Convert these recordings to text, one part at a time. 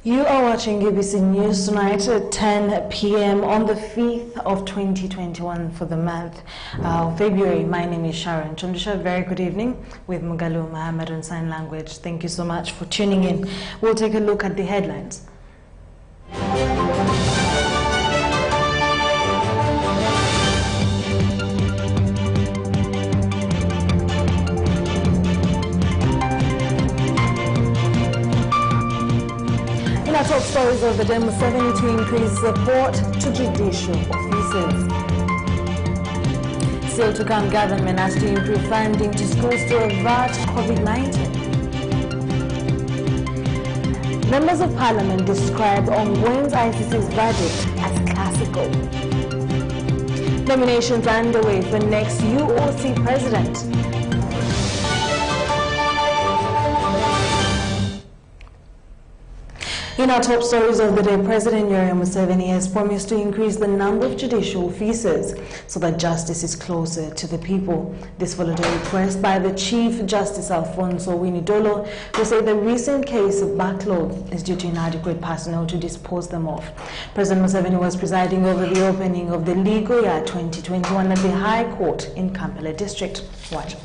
You are watching UBC News tonight at 10 p.m. on the 5th of 2021 for the month of February. My name is Sharon. Kyomugisha, very good evening with Mugalu, Mohammed on sign language. Thank you so much for tuning in. We'll take a look at the headlines. Top stories of the day: Museveni to increase support to judicial officers. Still to come, government has to improve funding to schools to avert COVID-19. Members of Parliament describe Ongwen's ICC's verdict as classical. Nominations are underway for next UOC president. In our top stories of the day, President Museveni has promised to increase the number of judicial officers so that justice is closer to the people. This followed a request by the Chief Justice Alfonso Winnie-Dolo, who said the recent case of backlog is due to inadequate personnel to dispose them of. President Museveni was presiding over the opening of the legal year 2021 at the High Court in Kampala District. Watch.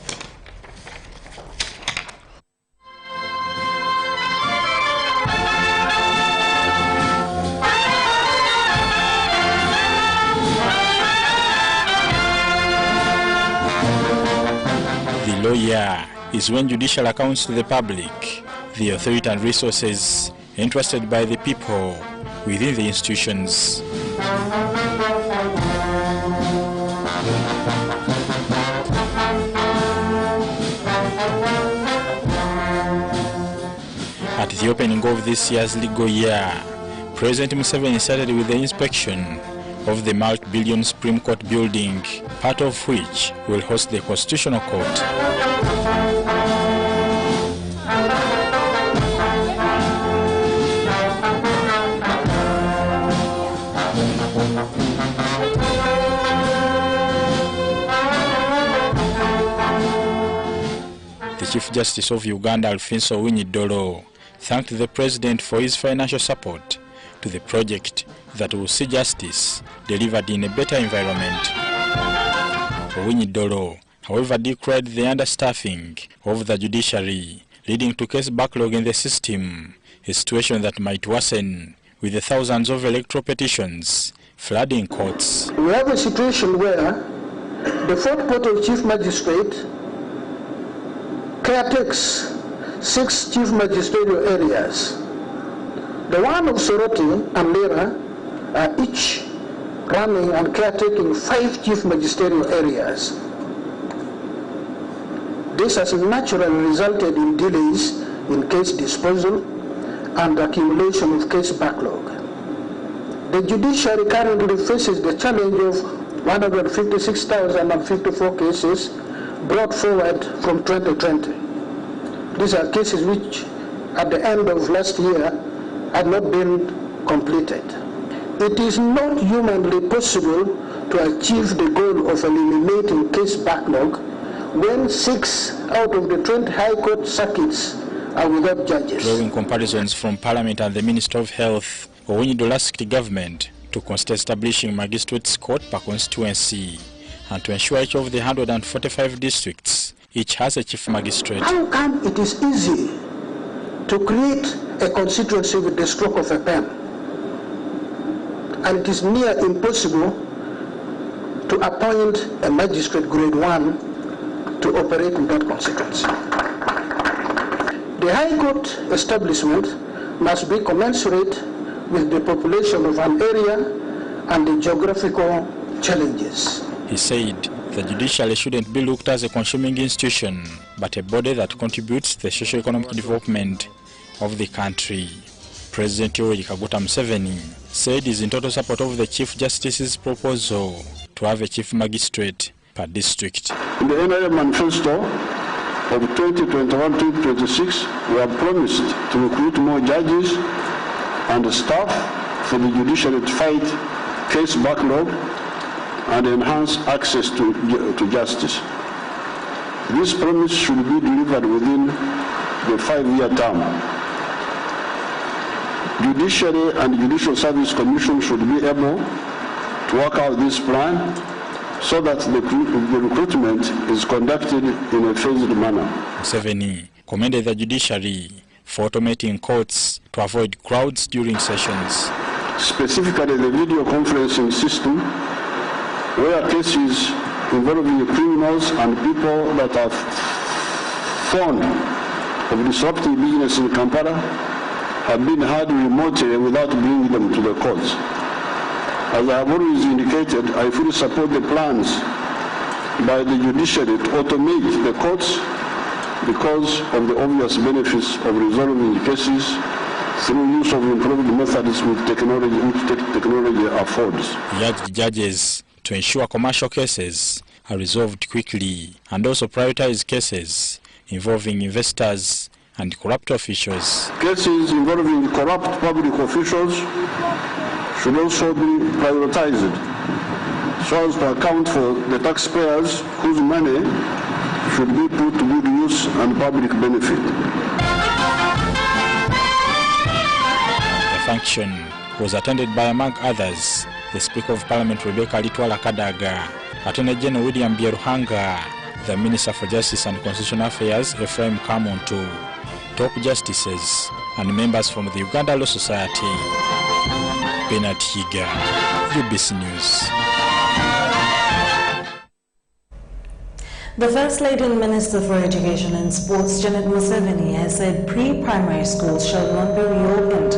Lawyer is when judicial accounts to the public, the authority and resources entrusted by the people within the institutions. At the opening of this year's legal year, President Museveni started with the inspection of the multi-billion Supreme Court building, part of which will host the Constitutional Court. The Chief Justice of Uganda, Alfonso Winnie-Dolo, thanked the President for his financial support to the project that will see justice delivered in a better environment. Winnie-Dolo, however, decried the understaffing of the judiciary, leading to case backlog in the system, a situation that might worsen with the thousands of electoral petitions flooding courts. We have a situation where the fourth court of chief magistrate caretakes 6 chief magisterial areas. The one of Soroti and Lira are each running and caretaking 5 chief magisterial areas. This has naturally resulted in delays in case disposal and accumulation of case backlog. The judiciary currently faces the challenge of 156,054 cases brought forward from 2020. These are cases which, at the end of last year, had not been completed. It is not humanly possible to achieve the goal of eliminating case backlog when 6 out of the 20 High Court circuits are without judges. Drawing comparisons from Parliament and the Minister of Health, Winnie-Dolo asked the government to consider establishing magistrates' court per constituency and to ensure each of the 145 districts each has a chief magistrate. How come it is easy to create a constituency with the stroke of a pen, and it is near impossible to appoint a magistrate grade 1 to operate in that constituency? The High Court establishment must be commensurate with the population of an area and the geographical challenges. He said the judiciary shouldn't be looked as a consuming institution, but a body that contributes to the socio-economic development of the country. President Museveni said he is in total support of the Chief Justice's proposal to have a chief magistrate per district. In the NRA manifesto of 2021-2026, we have promised to recruit more judges and staff for the judiciary to fight case backlog and enhance access to justice. This promise should be delivered within the 5-year term. Judiciary and Judicial Service Commission should be able to work out this plan so that the recruitment is conducted in a phased manner. Museveni commended the judiciary for automating courts to avoid crowds during sessions. Specifically the video conferencing system, where cases involving criminals and people that are fond of disrupting business in Kampala have been heard remotely without bringing them to the courts. As I have always indicated, I fully support the plans by the judiciary to automate the courts because of the obvious benefits of resolving cases through use of improved methods which technology affords. He urged judges to ensure commercial cases are resolved quickly and also prioritize cases involving investors and corrupt officials. Cases involving corrupt public officials should also be prioritized so as to account for the taxpayers whose money should be put to good use and public benefit. The function was attended by, among others, the Speaker of Parliament Rebecca Litwala Kadaga, Attorney General William Byeruhanga, the Minister for Justice and Constitutional Affairs Ephraim Kamuntu, top justices, and members from the Uganda Law Society. Bernard Higa, UBC News. The First Lady and Minister for Education and Sports, Janet Museveni, has said pre-primary schools shall not be reopened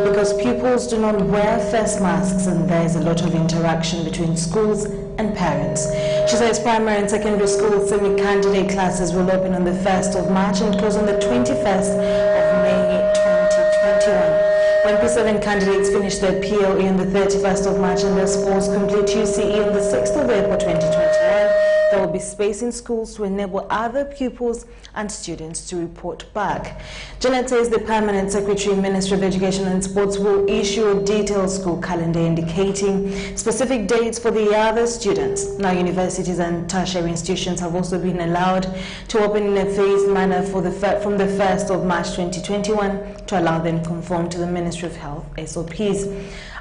because pupils do not wear face masks and there is a lot of interaction between schools and parents. She says primary and secondary school semi-candidate classes will open on the 1st of March and close on the 21st of May 2021. When P7 candidates finish their POE on the 31st of March and their sports complete UCE on the 6th of April 2021, there will be space in schools to enable other pupils and students to report back. Janet says the Permanent Secretary, Ministry of Education and Sports, will issue a detailed school calendar indicating specific dates for the other students. Now, universities and tertiary institutions have also been allowed to open in a phased manner from the 1st of March 2021 to allow them to conform to the Ministry of Health SOPs.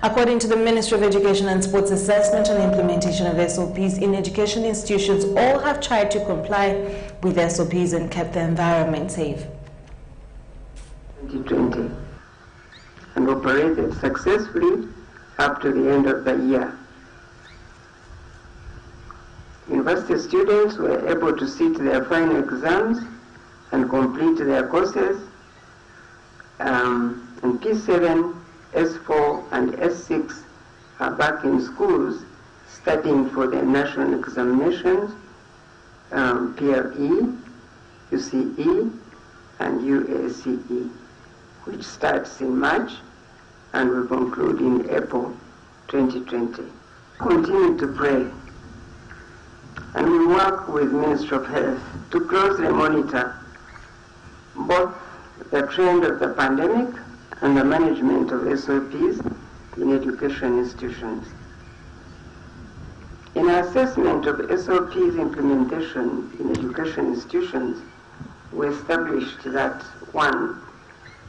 According to the Ministry of Education and Sports, assessment and implementation of SOPs in education institutions all have tried to comply with SOPs and kept the environment safe. 2020 and operated successfully up to the end of the year. University students were able to sit their final exams and complete their courses, and P7, S4 and S6 are back in schools studying for their national examinations, PLE, UCE and UACE, which starts in March and will conclude in April 2020. Continue to pray, and we work with Ministry of Health to closely monitor both the trend of the pandemic and the management of SOPs in education institutions. In our assessment of SOPs implementation in education institutions, we established that 1,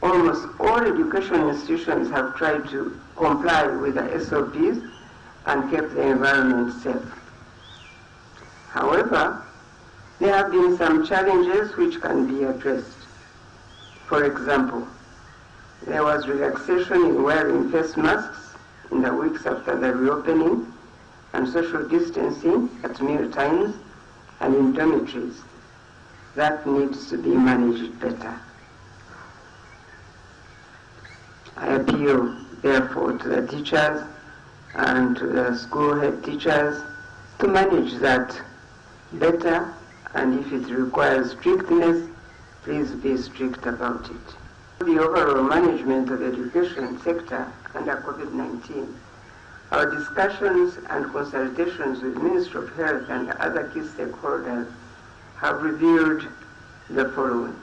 almost all education institutions have tried to comply with the SOPs and kept the environment safe. However, there have been some challenges which can be addressed. For example, there was relaxation in wearing face masks in the weeks after the reopening and social distancing at meal times and in dormitories. That needs to be managed better. I appeal, therefore, to the teachers and to the school head teachers to manage that better, and if it requires strictness, please be strict about it. The overall management of the education sector under COVID-19, our discussions and consultations with Ministry of Health and other key stakeholders have revealed the following.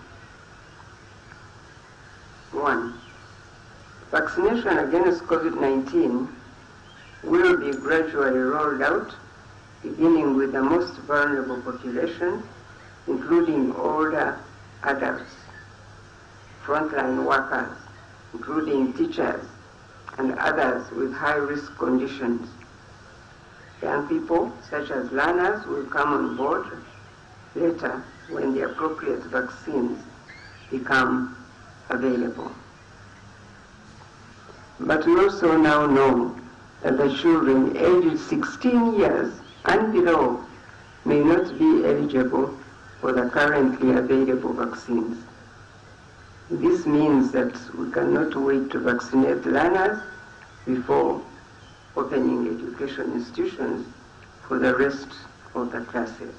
1, vaccination against COVID-19 will be gradually rolled out, beginning with the most vulnerable population, including older adults, frontline workers, including teachers and others with high-risk conditions. Young people, such as learners, will come on board later when the appropriate vaccines become available. But we also now know that the children aged 16 years and below may not be eligible for the currently available vaccines. This means that we cannot wait to vaccinate learners before opening education institutions for the rest of the classes.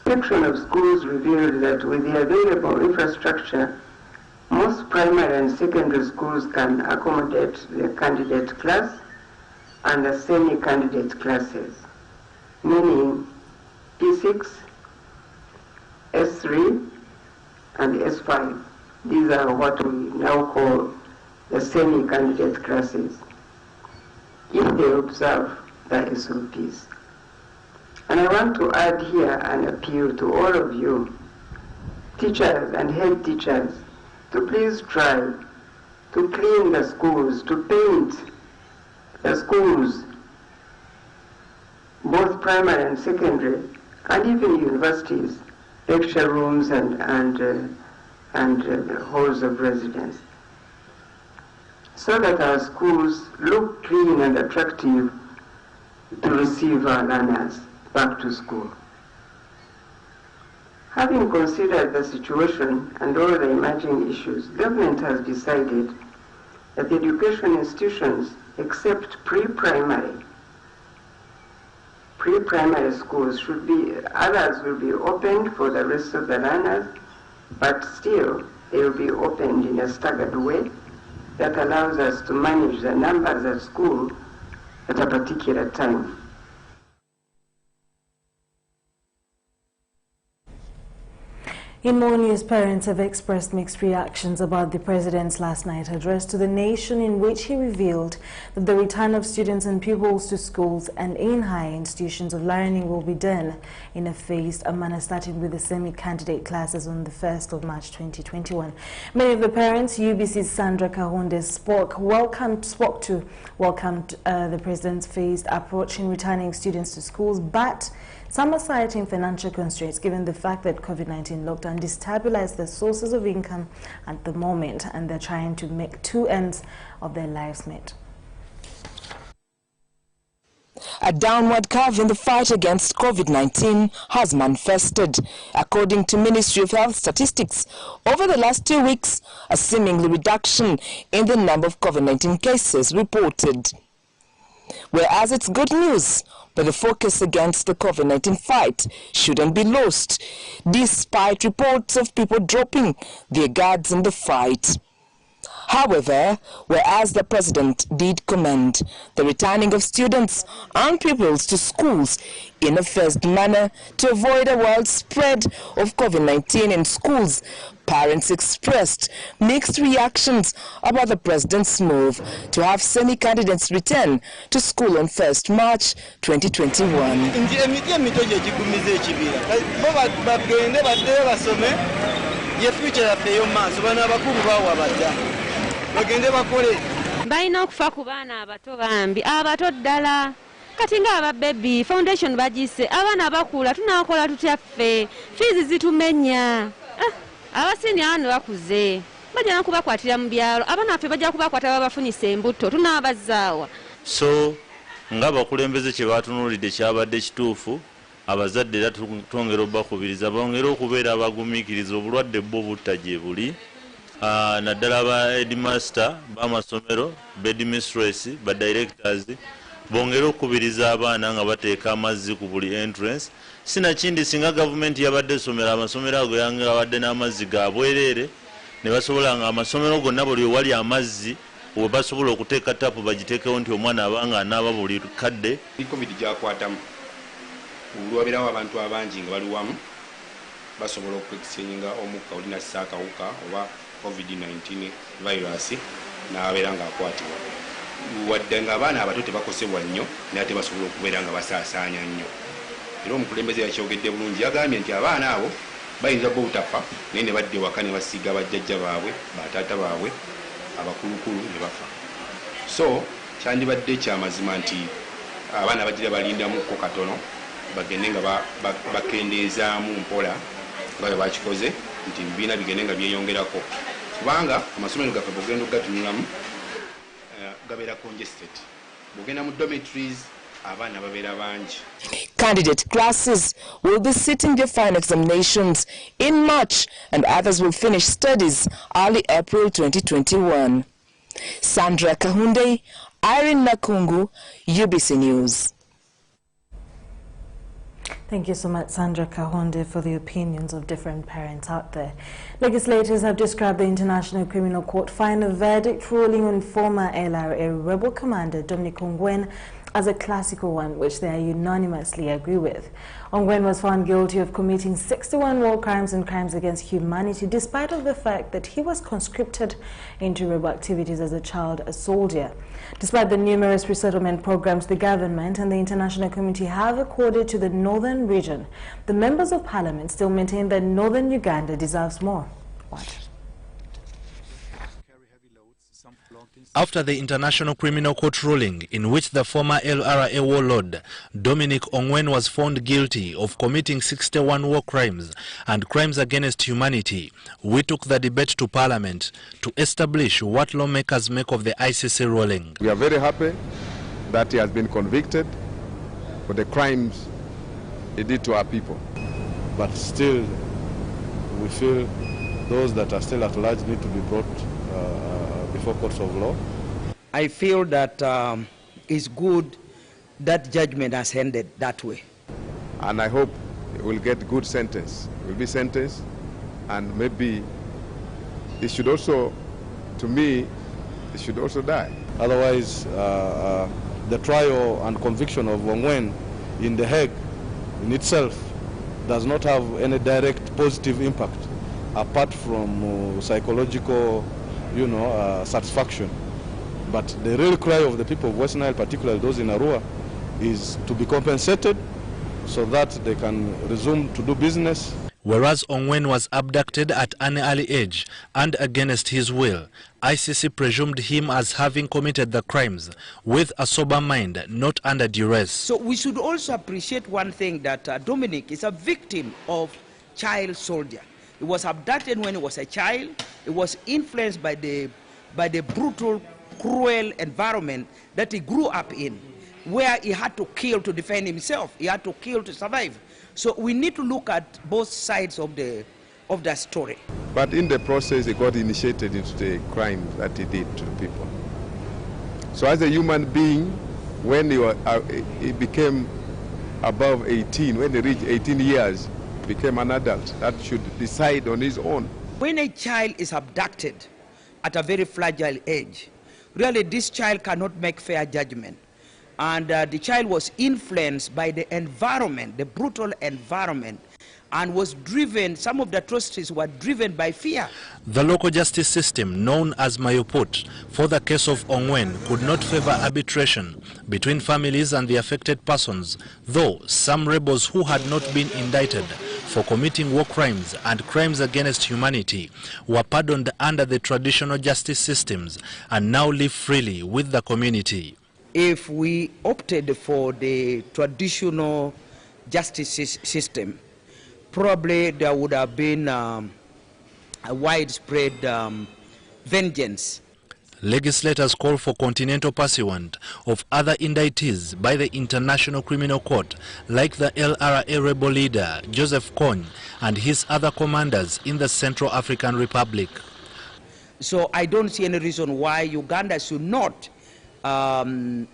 Inspection of schools revealed that with the available infrastructure, most primary and secondary schools can accommodate the candidate class and the semi-candidate classes, meaning P6, S3, and S5. These are what we now call the semi-candidate classes, if they observe the SOPs. And I want to add here an appeal to all of you, teachers and head teachers, to please try to clean the schools, to paint the schools, both primary and secondary, and even universities, lecture rooms and halls of residence, so that our schools look clean and attractive to receive our learners back to school. Having considered the situation and all the emerging issues, government has decided that the education institutions, except pre-primary schools, others will be opened for the rest of the learners, but still they will be opened in a staggered way that allows us to manage the numbers at school at a particular time. In more news, parents have expressed mixed reactions about the president's last night address to the nation, in which he revealed that the return of students and pupils to schools and in higher institutions of learning will be done in a phased manner, starting with the semi-candidate classes on the 1st of March 2021. Many of the parents, UBC's Sandra Kahunde welcomed the president's phased approach in returning students to schools, but some are citing financial constraints given the fact that COVID-19 lockdown destabilized their sources of income at the moment, and they're trying to make two ends of their lives meet. A downward curve in the fight against COVID-19 has manifested. According to Ministry of Health statistics, over the last 2 weeks, a seemingly reduction in the number of COVID-19 cases reported. Whereas it's good news, but the focus against the COVID-19 fight shouldn't be lost, despite reports of people dropping their guards in the fight. However, whereas the president did commend the returning of students and pupils to schools in a phased manner to avoid a widespread of COVID-19 in schools, parents expressed mixed reactions about the president's move to have semi-candidates return to school on 1st March 2021. Balina okufa ku baana abato bambi abato ddala kati nga ababebi foundation bagise abaana bakula tunakola tutya ffe fiizi zitumenya abasinya ano bakuze bajja kubakwatira mu byalo abaana ffe bajja kubakwata babafunisa embuto tunabazaawa. So nga bakulembeze kye batunulidde kyabadde kituufu, abazadde era twongera obbakubiriza bongera okubeera abagumiikiriza obulwadde bwo buttajje buli. Naddala ba headmaster b'amasomero, headmistress, ba directors bongera okubiriza abaana nga bateeka amazzi ku buli entrance. Sinakindi singa gavumenti yabadde somera amasomero ago yange abadde n'amazzi ga bwereere ne basobola nga amasomero gonna buli wali amazzi we basobola okuteeka tapu bagiteekewo nti omwana abanga anaaba buli kadde. COVID gyakwatamu olwabirawo abantu abangi nga bali wamu basobola okuexchanginga omukka olina ssaakawuka oba COVID-19 virus n'abeera ng'akwatibwa wadde ng'abaana abato tebakosebwa nnyo naye tebasobola okubeera nga basaasaanya nnyo. Era omukulembeze yakyogedde bulungi, yagambye nti abaana abo bayinza bo obutafa naye ne badda ewaka ne basiiga bajjajja baabwe bataata baabwe abakulukulu ne bafa. So kyandibadde kyamazima nti abaana bagira balindamuko katono bagende nga bakendeezaamu mpola nga bwe bakikoze nti ebibiina bigende nga byeyongerako kubanga amasomero gaffe bwogenda okugatunulamu gabeera congested. Bwogenda mu dormitories abaana babeera bangi. Candidate classes will be sitting their final examinations in March and others will finish studies early April 2021. Sandra Kahunde, Irene Nakungu, UBC News. Thank you so much, Sandra Kahonde, for the opinions of different parents out there. Legislators have described the International Criminal Court final verdict ruling on former LRA rebel commander Dominic Ongwen as a classical one, which they unanimously agree with. Ongwen was found guilty of committing 61 war crimes and crimes against humanity, despite of the fact that he was conscripted into rebel activities as a child, a soldier. Despite the numerous resettlement programs the government and the international community have accorded to the northern region, the members of parliament still maintain that northern Uganda deserves more. Watch. After the International Criminal Court ruling in which the former LRA warlord Dominic Ongwen was found guilty of committing 61 war crimes and crimes against humanity, we took the debate to Parliament to establish what lawmakers make of the ICC ruling. We are very happy that he has been convicted for the crimes he did to our people. But still, we feel those that are still at large need to be brought before courts of law. I feel that it's good that judgment has ended that way. And I hope he will get good sentence. He will be sentenced, and maybe he should also, to me, he should also die. Otherwise, the trial and conviction of Ongwen in The Hague in itself does not have any direct positive impact apart from psychological, satisfaction. But the real cry of the people of West Nile, particularly those in Arua, is to be compensated so that they can resume to do business. Whereas Ongwen was abducted at an early age and against his will, ICC presumed him as having committed the crimes with a sober mind, not under duress. So we should also appreciate one thing, that Dominic is a victim of child soldier. He was abducted when he was a child. He was influenced by the brutal, cruel environment that he grew up in, where he had to kill to defend himself. He had to kill to survive. So we need to look at both sides of that story. But in the process, he got initiated into the crime that he did to the people. So as a human being, when he became above 18, when he reached 18 years, became an adult that should decide on his own. When a child is abducted at a very fragile age, really this child cannot make fair judgment. And the child was influenced by the environment, the brutal environment, and was driven, some of the atrocities were driven by fear. The local justice system, known as Mayoput, for the case of Ongwen, could not favor arbitration between families and the affected persons, though some rebels who had not been indicted for committing war crimes and crimes against humanity were pardoned under the traditional justice systems and now live freely with the community. If we opted for the traditional justice system, probably there would have been a widespread vengeance. Legislators call for continental pursuit of other indictees by the International Criminal Court, like the LRA rebel leader Joseph Kony and his other commanders in the Central African Republic. So I don't see any reason why Uganda should not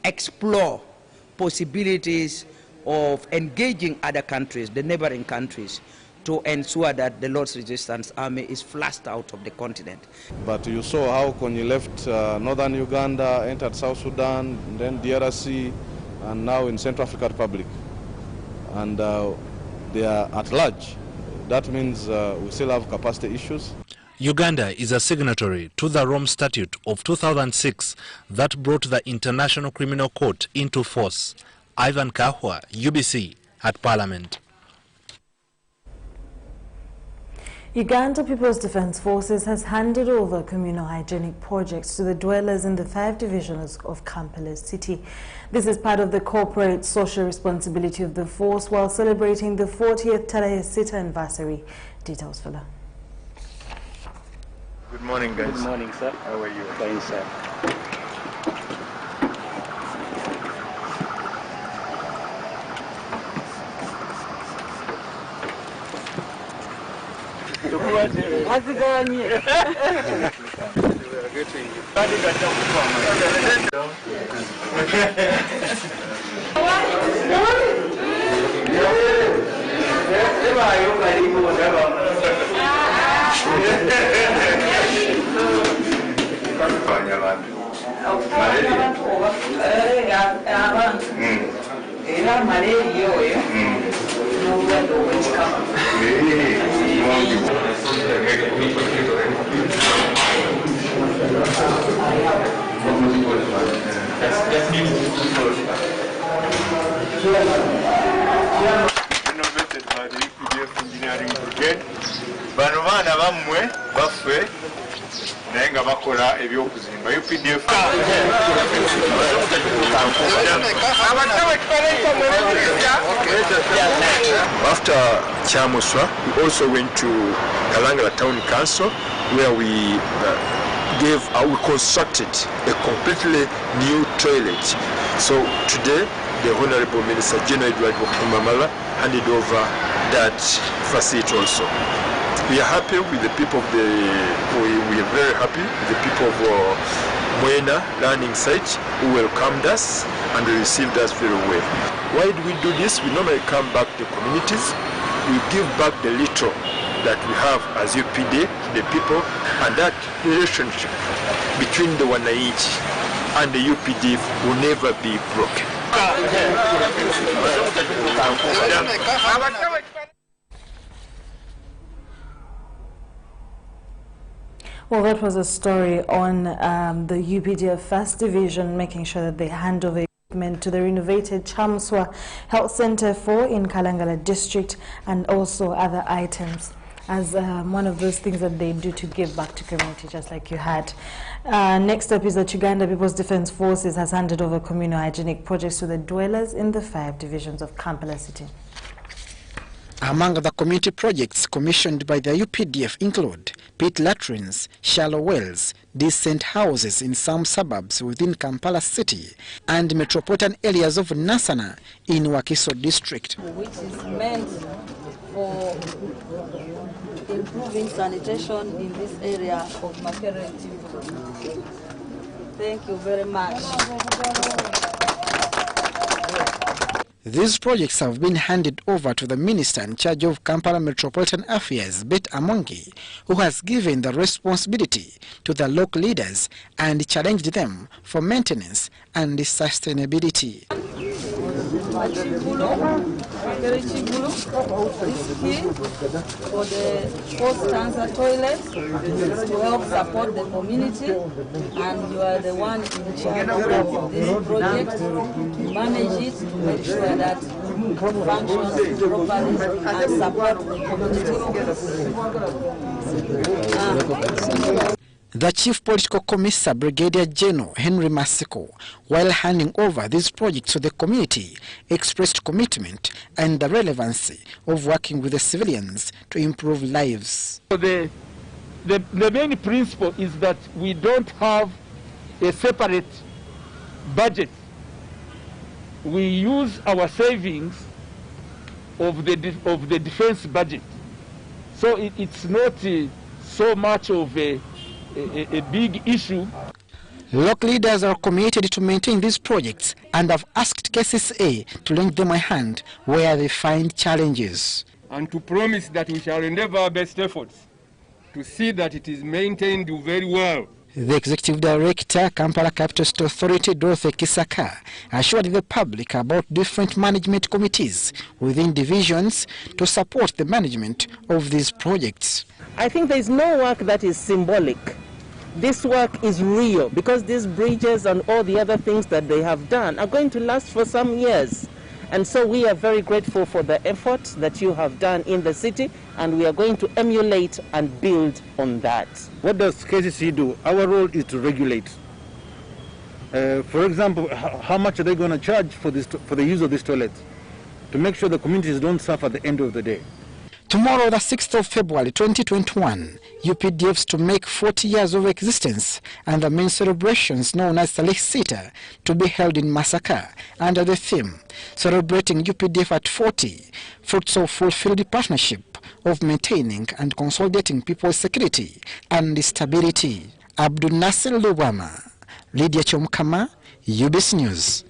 explore possibilities of engaging other countries, the neighboring countries, to ensure that the Lord's Resistance Army is flushed out of the continent. But you saw how Kony left northern Uganda, entered South Sudan, then DRC, and now in Central African Republic. And they are at large. That means we still have capacity issues. Uganda is a signatory to the Rome Statute of 2006 that brought the International Criminal Court into force. Ivan Kahwa, UBC, at Parliament. Uganda People's Defence Forces has handed over communal hygienic projects to the dwellers in the 5 divisions of Kampala City. This is part of the corporate social responsibility of the force while celebrating the 40th Tarehe Sita anniversary. Details, fella. Good morning, guys. Good morning, sir. How are you? Fine, sir. Innovated by the UPDF Engineering Brigade. Bano baana bammwe baffe naye nga bakola ebyokuzimba UPDF. After Kyomugisha, we also went to Kalangala Town Council where we constructed a completely new toilet. So today, the Honorable Minister General Mohammed handed over that facility also. We are happy with the people of we are very happy with the people of Mwena learning site who welcomed us and received us very well. Why do we do this? We normally come back to communities. We give back the little that we have as UPD to the people, and that relationship between the Wananchi and the UPD will never be broken. Well, that was a story on the UPDF First Division making sure that they hand over equipment to the renovated Chamswa Health Center in Kalangala District, and also other items as one of those things that they do to give back to community, just like you had. Next up is that Uganda People's Defence Forces has handed over communal hygienic projects to the dwellers in the 5 divisions of Kampala City. Among the community projects commissioned by the UPDF include pit latrines, shallow wells, decent houses in some suburbs within Kampala City, and metropolitan areas of Nasana in Wakiso district. Which is meant for improving sanitation in this area of Makerere. Thank you very much. These projects have been handed over to the Minister in charge of Kampala Metropolitan Affairs, Bet Amongi, who has given the responsibility to the local leaders and challenged them for maintenance and sustainability. This key for the post-cancer toilet to help support the community, and you are the one in charge of this project to manage it, to make sure that it functions properly and support the community. The Chief Political Commissar, Brigadier General Henry Masiko, while handing over these projects to the community, expressed commitment and the relevancy of working with the civilians to improve lives. The main principle is that we don't have a separate budget. We use our savings of the defense budget. So it's not so much of a big issue. Local leaders are committed to maintain these projects and have asked KCCA to lend them a hand where they find challenges. And to promise that we shall endeavor our best efforts to see that it is maintained very well. The Executive Director, Kampala Capital City Authority, Dorothy Kisaka, assured the public about different management committees within divisions to support the management of these projects. I think there is no work that is symbolic. This work is real, because these bridges and all the other things that they have done are going to last for some years. And so we are very grateful for the effort that you have done in the city, and we are going to emulate and build on that. What does KCC do? Our role is to regulate. For example, how much are they going to charge for the use of these toilets to make sure the communities don't suffer at the end of the day? Tomorrow, the 6th of February 2021, UPDF's to make 40 years of existence and the main celebrations known as Saleh Sita to be held in Masaka under the theme Celebrating UPDF at 40, Fruits of Fulfilled Partnership of Maintaining and Consolidating People's Security and Stability. Abdul Nasser Lubama, Lydia Chomkama, UBC News.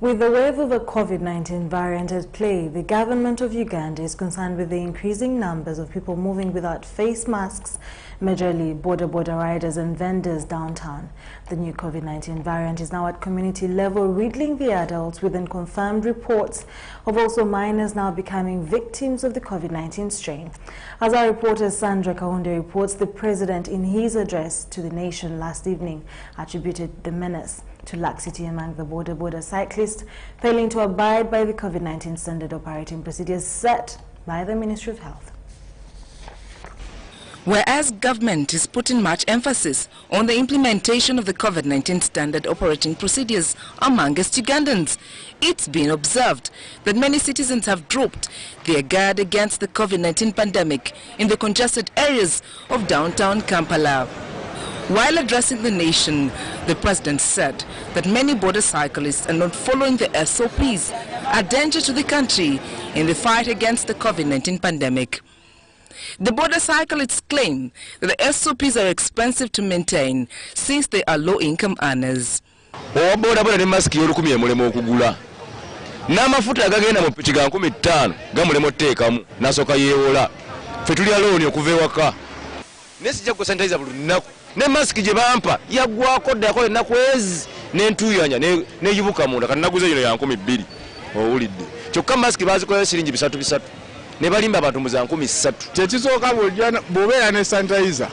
With the wave of the COVID-19 variant at play, the government of Uganda is concerned with the increasing numbers of people moving without face masks, majorly border riders and vendors downtown. The new COVID-19 variant is now at community level, riddling the adults with unconfirmed reports of also minors now becoming victims of the COVID-19 strain. As our reporter Sandra Kahunde reports, the president in his address to the nation last evening attributed the menace to laxity among the border cyclists, failing to abide by the COVID-19 standard operating procedures set by the Ministry of Health. Whereas government is putting much emphasis on the implementation of the COVID-19 standard operating procedures amongst Ugandans, it's been observed that many citizens have dropped their guard against the COVID-19 pandemic in the congested areas of downtown Kampala. While addressing the nation, the president said that many border cyclists are not following the SOPs, a danger to the country in the fight against the COVID-19 pandemic. The border cyclists claim that the SOPs are expensive to maintain since they are low-income earners. Ne mask je bampa yagwako ddako ennaku ezi n'entuyanya n'eyibuka munda kati naguze yino ya 200 owulidde kyokka mask bazikola siringi 3 ne balimba abantu mu za 300. Kyekisooka bw'obeera ne sanitizer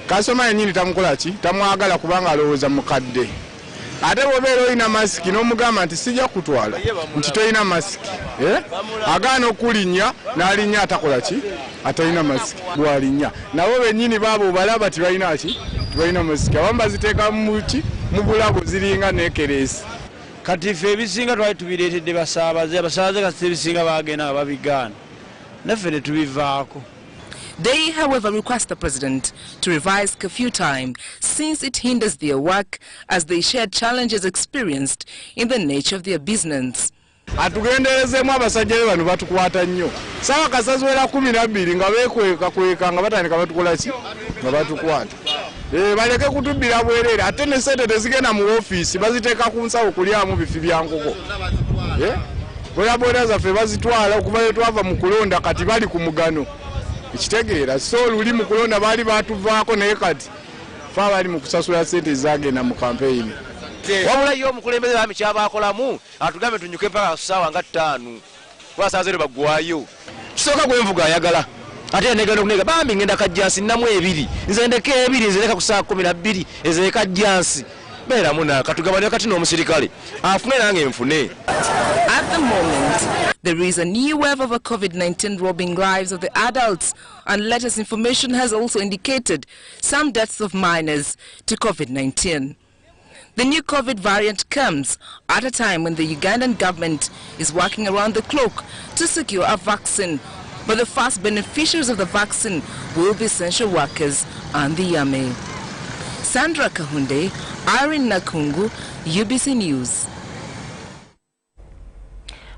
kasoma yennyini tamukola ki tamwagala kubanga alowooza mukadde, ate bw'obeera olina masiki n'omugamba nti sijja kutwala nti tolina masiki, agaana okulinnya n'alinnya atakola ki atalina masiki bw'alinnya. Nabo bennyini baabo balaba tibalina ki tibalina masiki, abamu baziteeka mu bulago ziringa neekereesi. Kati ffe ebisinga twali tubireetedde basaabaze kati ebisinga bagenda babigaana naffe ne tubivaako. They, however, request the president to revise curfew time since it hinders their work as they share challenges experienced in the nature of their business. Atugenderezemu abasajja be bano batukwata nnyo. Saawa kasaziwera 12 nga beekweka nga batandika batukola ki nga batukwata. Baleke kutubbira bwereere ate ne sente tezigenda mu ofiisi baziteeka ku nsawo kulyamu bifi bya nkoko. Bodaboda zaffe bazitwala okuva lwe twava mu kulonda kati bali ku mugano. Ekitegeera so luli mu kulonda baali batuvaako naye kati fa bali mu kusasula sente zagenda mu campaign. Wabula yo omukulembeze bami kyabakolamu atugambe tunyuke mpaka ssaawa nga 5 wasazere bagwayo. Kisooka gwenvuga ayagala ate negenda okunega bambi ngenda kajjansi namu 2 nze ndeke 2 nze leka ku saa 12 eze kajjansi beera muna katugabane kati n'omusirikale afune nange nfune. At the moment, there is a new wave of a COVID-19 robbing lives of the adults, and latest information has also indicated some deaths of minors to COVID-19. The new COVID variant comes at a time when the Ugandan government is working around the clock to secure a vaccine, but the first beneficiaries of the vaccine will be essential workers and the army. Sandra Kahunde, Irene Nakungu, UBC News.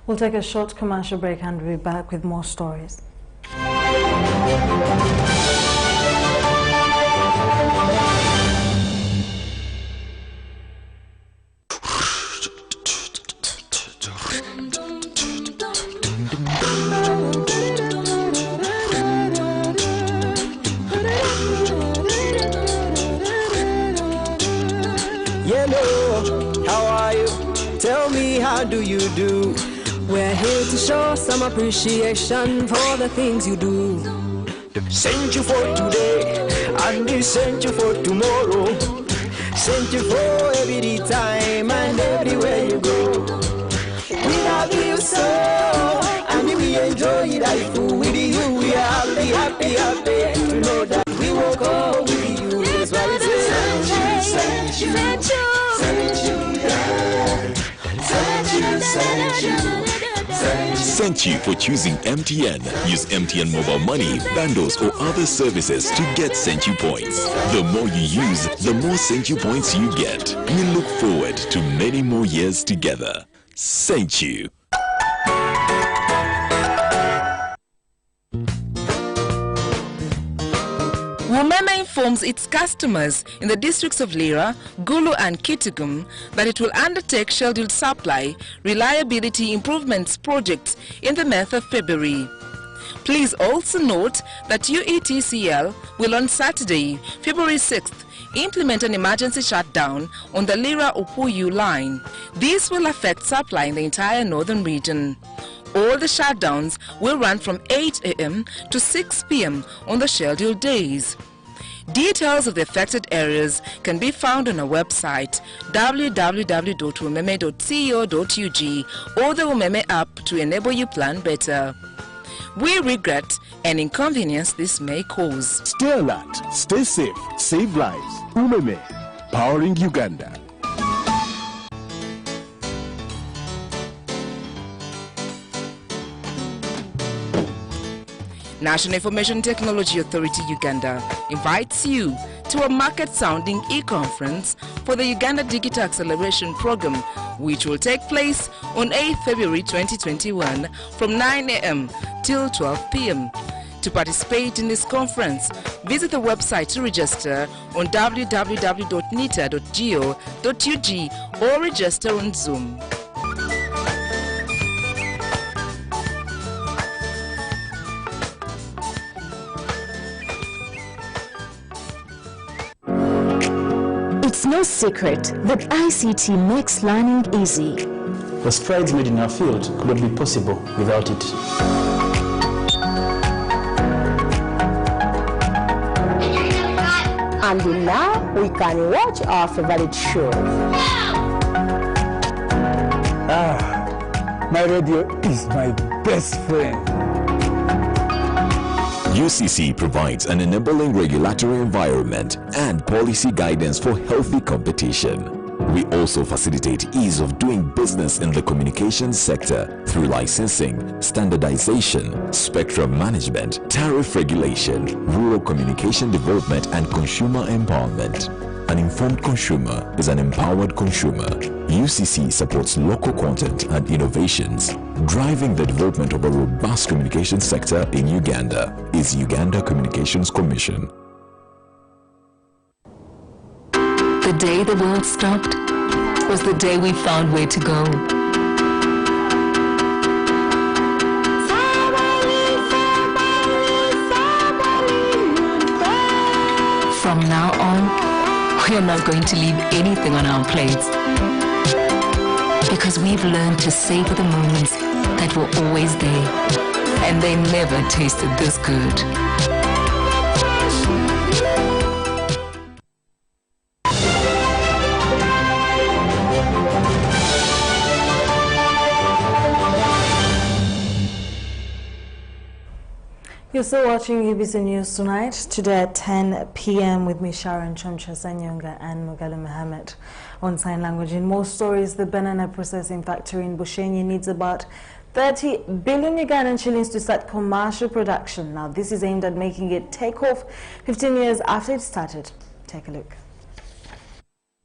We'll take a short commercial break and we'll be back with more stories. Hello, how are you? Tell me, how do you do? We're here to show some appreciation for the things you do. Sent you for today, and we sent you for tomorrow. Sent you for every time and everywhere you go. so. And we enjoy life with you. We are happy, happy, happy to know that we will go with you. That's why we say thank you, thank you, thank you, thank you, thank you. Thank you for choosing MTN. Use MTN mobile money, bundles or other services to get Thank You points. The more you use, the more Thank You points you get. We look forward to many more years together. Thank you. Umeme informs its customers in the districts of Lira, Gulu and Kitgum that it will undertake scheduled supply reliability improvements projects in the month of February. Please also note that UETCL will on Saturday, February 6th, implement an emergency shutdown on the Lira-Upuyu line. This will affect supply in the entire northern region. All the shutdowns will run from 8 a.m. to 6 p.m. on the scheduled days. Details of the affected areas can be found on our website www.umeme.co.ug or the Umeme app to enable you plan better. We regret any inconvenience this may cause. Stay alert, stay safe, save lives. Umeme, powering Uganda. National Information Technology Authority Uganda invites you to a market-sounding e-conference for the Uganda Digital Acceleration Program, which will take place on 8th February 2021 from 9 a.m. till 12 p.m. To participate in this conference, visit the website to register on www.nita.go.ug or register on Zoom. It's no secret that ICT makes learning easy. The strides made in our field could not be possible without it. And now we can watch our favorite show. My radio is my best friend. UCC provides an enabling regulatory environment and policy guidance for healthy competition. We also facilitate ease of doing business in the communications sector through licensing, standardization, spectrum management, tariff regulation, rural communication development, and consumer empowerment. An informed consumer is an empowered consumer. UCC supports local content and innovations. Driving the development of a robust communication sector in Uganda is Uganda Communications Commission. The day the world stopped was the day we found where to go. From now on, we are not going to leave anything on our plates, because we've learned to savor the moments that were always there, and they never tasted this good. You're still watching UBC News Tonight, today at 10 p.m. with me, Sharon, Sanyonga and Mugalu Mohammed. On sign language, in most stories, the banana processing factory in Bushenyi needs about 30 billion Ugandan shillings to start commercial production. Now, this is aimed at making it take off 15 years after it started. Take a look.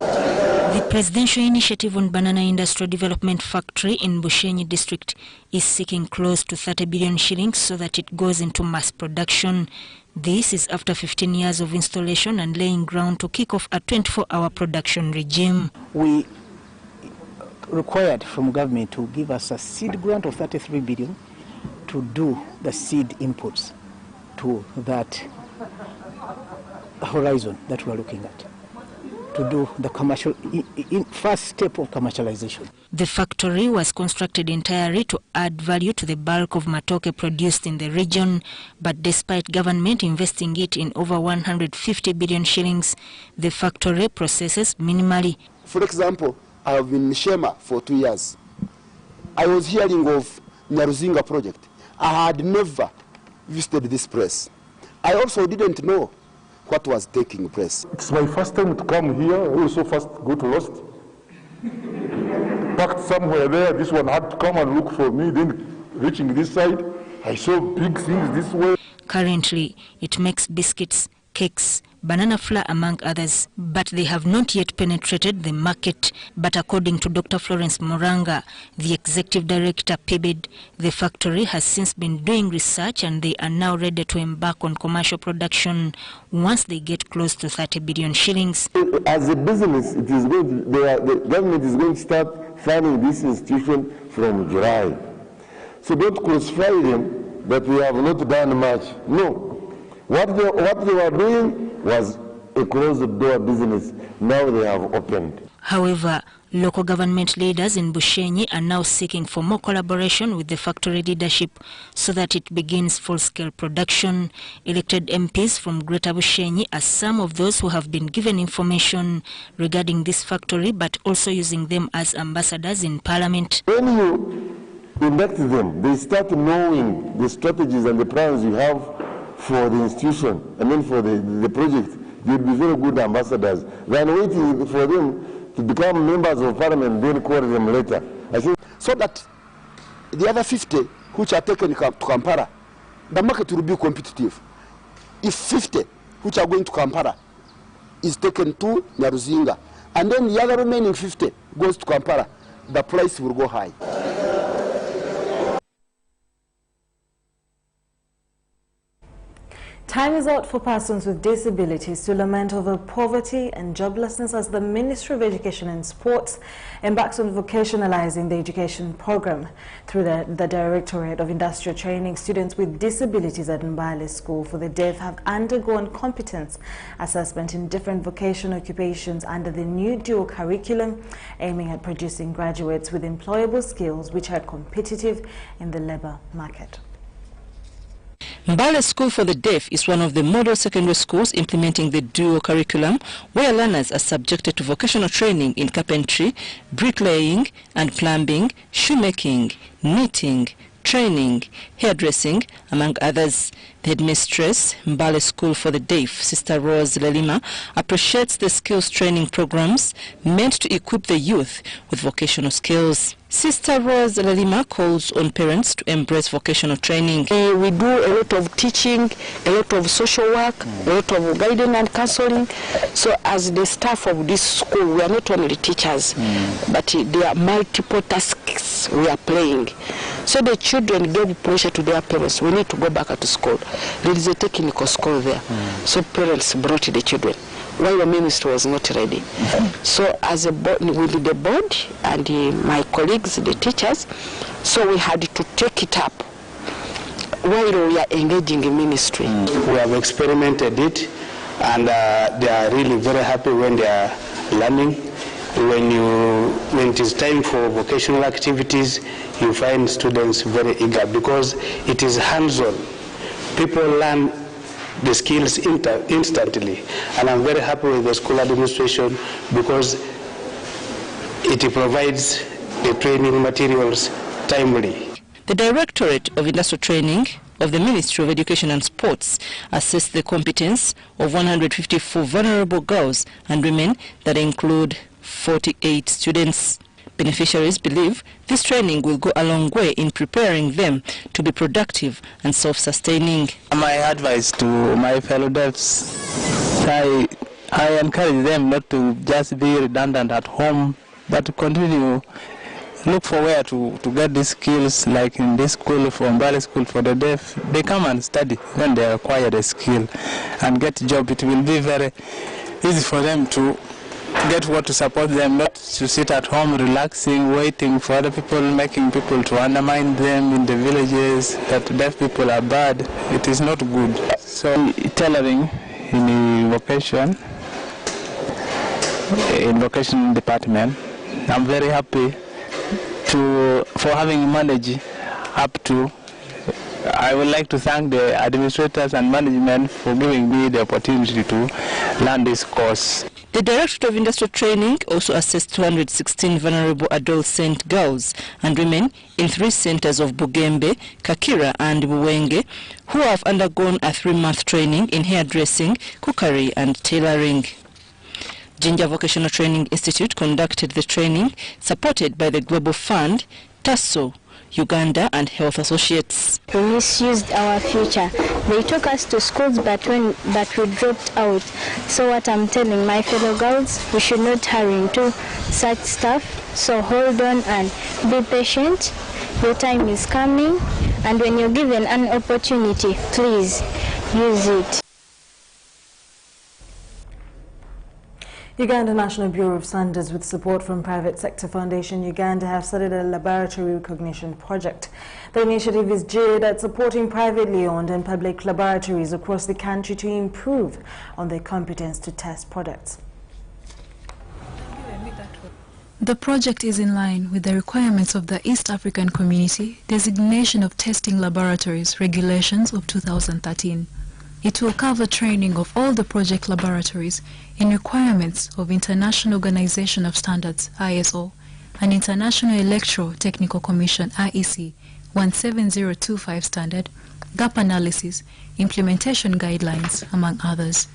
The Presidential Initiative on Banana Industrial Development Factory in Bushenyi district is seeking close to 30 billion shillings so that it goes into mass production. This is after 15 years of installation and laying ground to kick off a 24-hour production regime. We required from government to give us a seed grant of 33 billion to do the seed inputs to that horizon that we are looking at, to do the commercial first step of commercialization. The factory was constructed entirely to add value to the bulk of matoke produced in the region, but despite government investing it in over 150 billion shillings, the factory processes minimally. For example, I have been in Shema for 2 years. I was hearing of Nyaruzinga project. I had never visited this place. I also didn't know what was taking place. It's my first time to come here. I also first got lost. Parked somewhere there. This one had to come and look for me. Then reaching this side, I saw big things this way. Currently, it makes biscuits, cakes, banana flour among others, but they have not yet penetrated the market. But according to Dr. Florence Moranga, the executive director, PIBID, the factory has since been doing research and they are now ready to embark on commercial production once they get close to 30 billion shillings. As a business, it is going to, the government is going to start funding this institution from July. So don't crucify them that we have not done much. No. What they were doing was a closed-door business. Now they have opened. However, local government leaders in Bushenyi are now seeking for more collaboration with the factory leadership so that it begins full-scale production. Elected MPs from Greater Bushenyi are some of those who have been given information regarding this factory, but also using them as ambassadors in Parliament. When you induct them, they start knowing the strategies and the plans you have for the institution, I mean for the project. They'll be very good ambassadors than waiting for them to become members of Parliament, then call them later. I think so that the other 50 which are taken to Kampala, the market will be competitive. If 50 which are going to Kampala is taken to Nyaruzinga, and then the other remaining 50 goes to Kampala, the price will go high. Time is out for persons with disabilities to lament over poverty and joblessness as the Ministry of Education and Sports embarks on vocationalizing the education program. Through the Directorate of Industrial Training, students with disabilities at Mbale School for the Deaf have undergone competence assessment in different vocational occupations under the new dual curriculum, aiming at producing graduates with employable skills which are competitive in the labor market. Mbale School for the Deaf is one of the model secondary schools implementing the dual curriculum, where learners are subjected to vocational training in carpentry, bricklaying and plumbing, shoemaking, knitting, training, hairdressing, among others. The headmistress, Mbale School for the Deaf, Sister Rose Lelima, appreciates the skills training programs meant to equip the youth with vocational skills. Sister Rose Lelima calls on parents to embrace vocational training. We do a lot of teaching, a lot of social work, a lot of guidance and counseling. So as the staff of this school, we are not only teachers, but there are multiple tasks we are playing. So the children gave pressure to their parents. We need to go back to school. There is a technical school there. So parents brought the children while the ministry was not ready. So as a board, with the board and my colleagues, the teachers, so we had to take it up while we are engaging in ministry. We have experimented it, and they are really very happy when they are learning. When it is time for vocational activities, you find students very eager because it is hands-on. People learn the skills instantly, and I'm very happy with the school administration because it provides the training materials timely. The Directorate of Industrial Training of the Ministry of Education and Sports assessed the competence of 154 vulnerable girls and women that include 48 students. Beneficiaries believe this training will go a long way in preparing them to be productive and self-sustaining. My advice to my fellow devs, I encourage them not to just be redundant at home, but to continue, look for where to get these skills, like in this school, from Mbale School for the Deaf. They come and study when they acquire the skill and get a job. It will be very easy for them to get what to support them, not to sit at home relaxing, waiting for other people, making people to undermine them in the villages, that deaf people are bad. It is not good. So tailoring in vocation department, I'm very happy for having managed up to. I would like to thank the administrators and management for giving me the opportunity to learn this course. The Directorate of Industrial Training also assessed 216 vulnerable adolescent girls and women in 3 centers of Bugembe, Kakira and Buwenge, who have undergone a 3-month training in hairdressing, cookery and tailoring. Jinja Vocational Training Institute conducted the training, supported by the Global Fund, TASO, Uganda and Health Associates. We misused our future. They took us to schools, but we dropped out. So what I'm telling my fellow girls, we should not hurry into such stuff. So hold on and be patient. Your time is coming, and when you're given an opportunity, please use it. Uganda National Bureau of Standards, with support from Private Sector Foundation Uganda, have started a laboratory recognition project. The initiative is geared at supporting privately owned and public laboratories across the country to improve on their competence to test products. The project is in line with the requirements of the East African Community Designation of Testing Laboratories Regulations of 2013. It will cover training of all the project laboratories in requirements of International Organization of Standards, ISO, and International Electro-Technical Commission, IEC, 17025 standard, gap analysis, implementation guidelines, among others.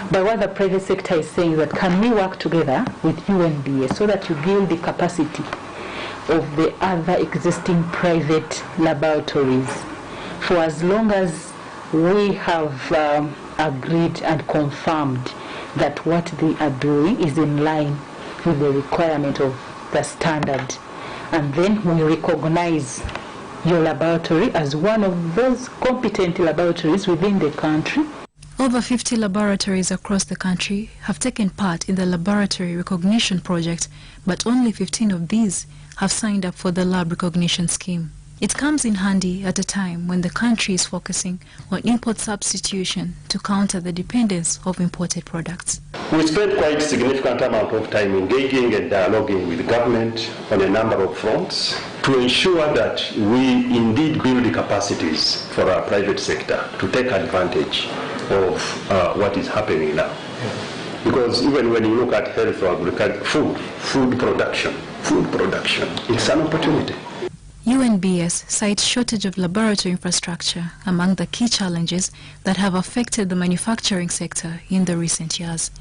But what the private sector is saying is that can we work together with UNBS so that you build the capacity of the other existing private laboratories for as long as we have agreed and confirmed that what they are doing is in line with the requirement of the standard. And then we recognize your laboratory as one of those competent laboratories within the country. Over 50 laboratories across the country have taken part in the laboratory recognition project, but only 15 of these have signed up for the lab recognition scheme. It comes in handy at a time when the country is focusing on import substitution to counter the dependence of imported products. We spent quite a significant amount of time engaging and dialoguing with the government on a number of fronts to ensure that we indeed build the capacities for our private sector to take advantage of what is happening now. Because even when you look at health or agriculture, food production, it's an opportunity. UNBS cites shortage of laboratory infrastructure among the key challenges that have affected the manufacturing sector in the recent years.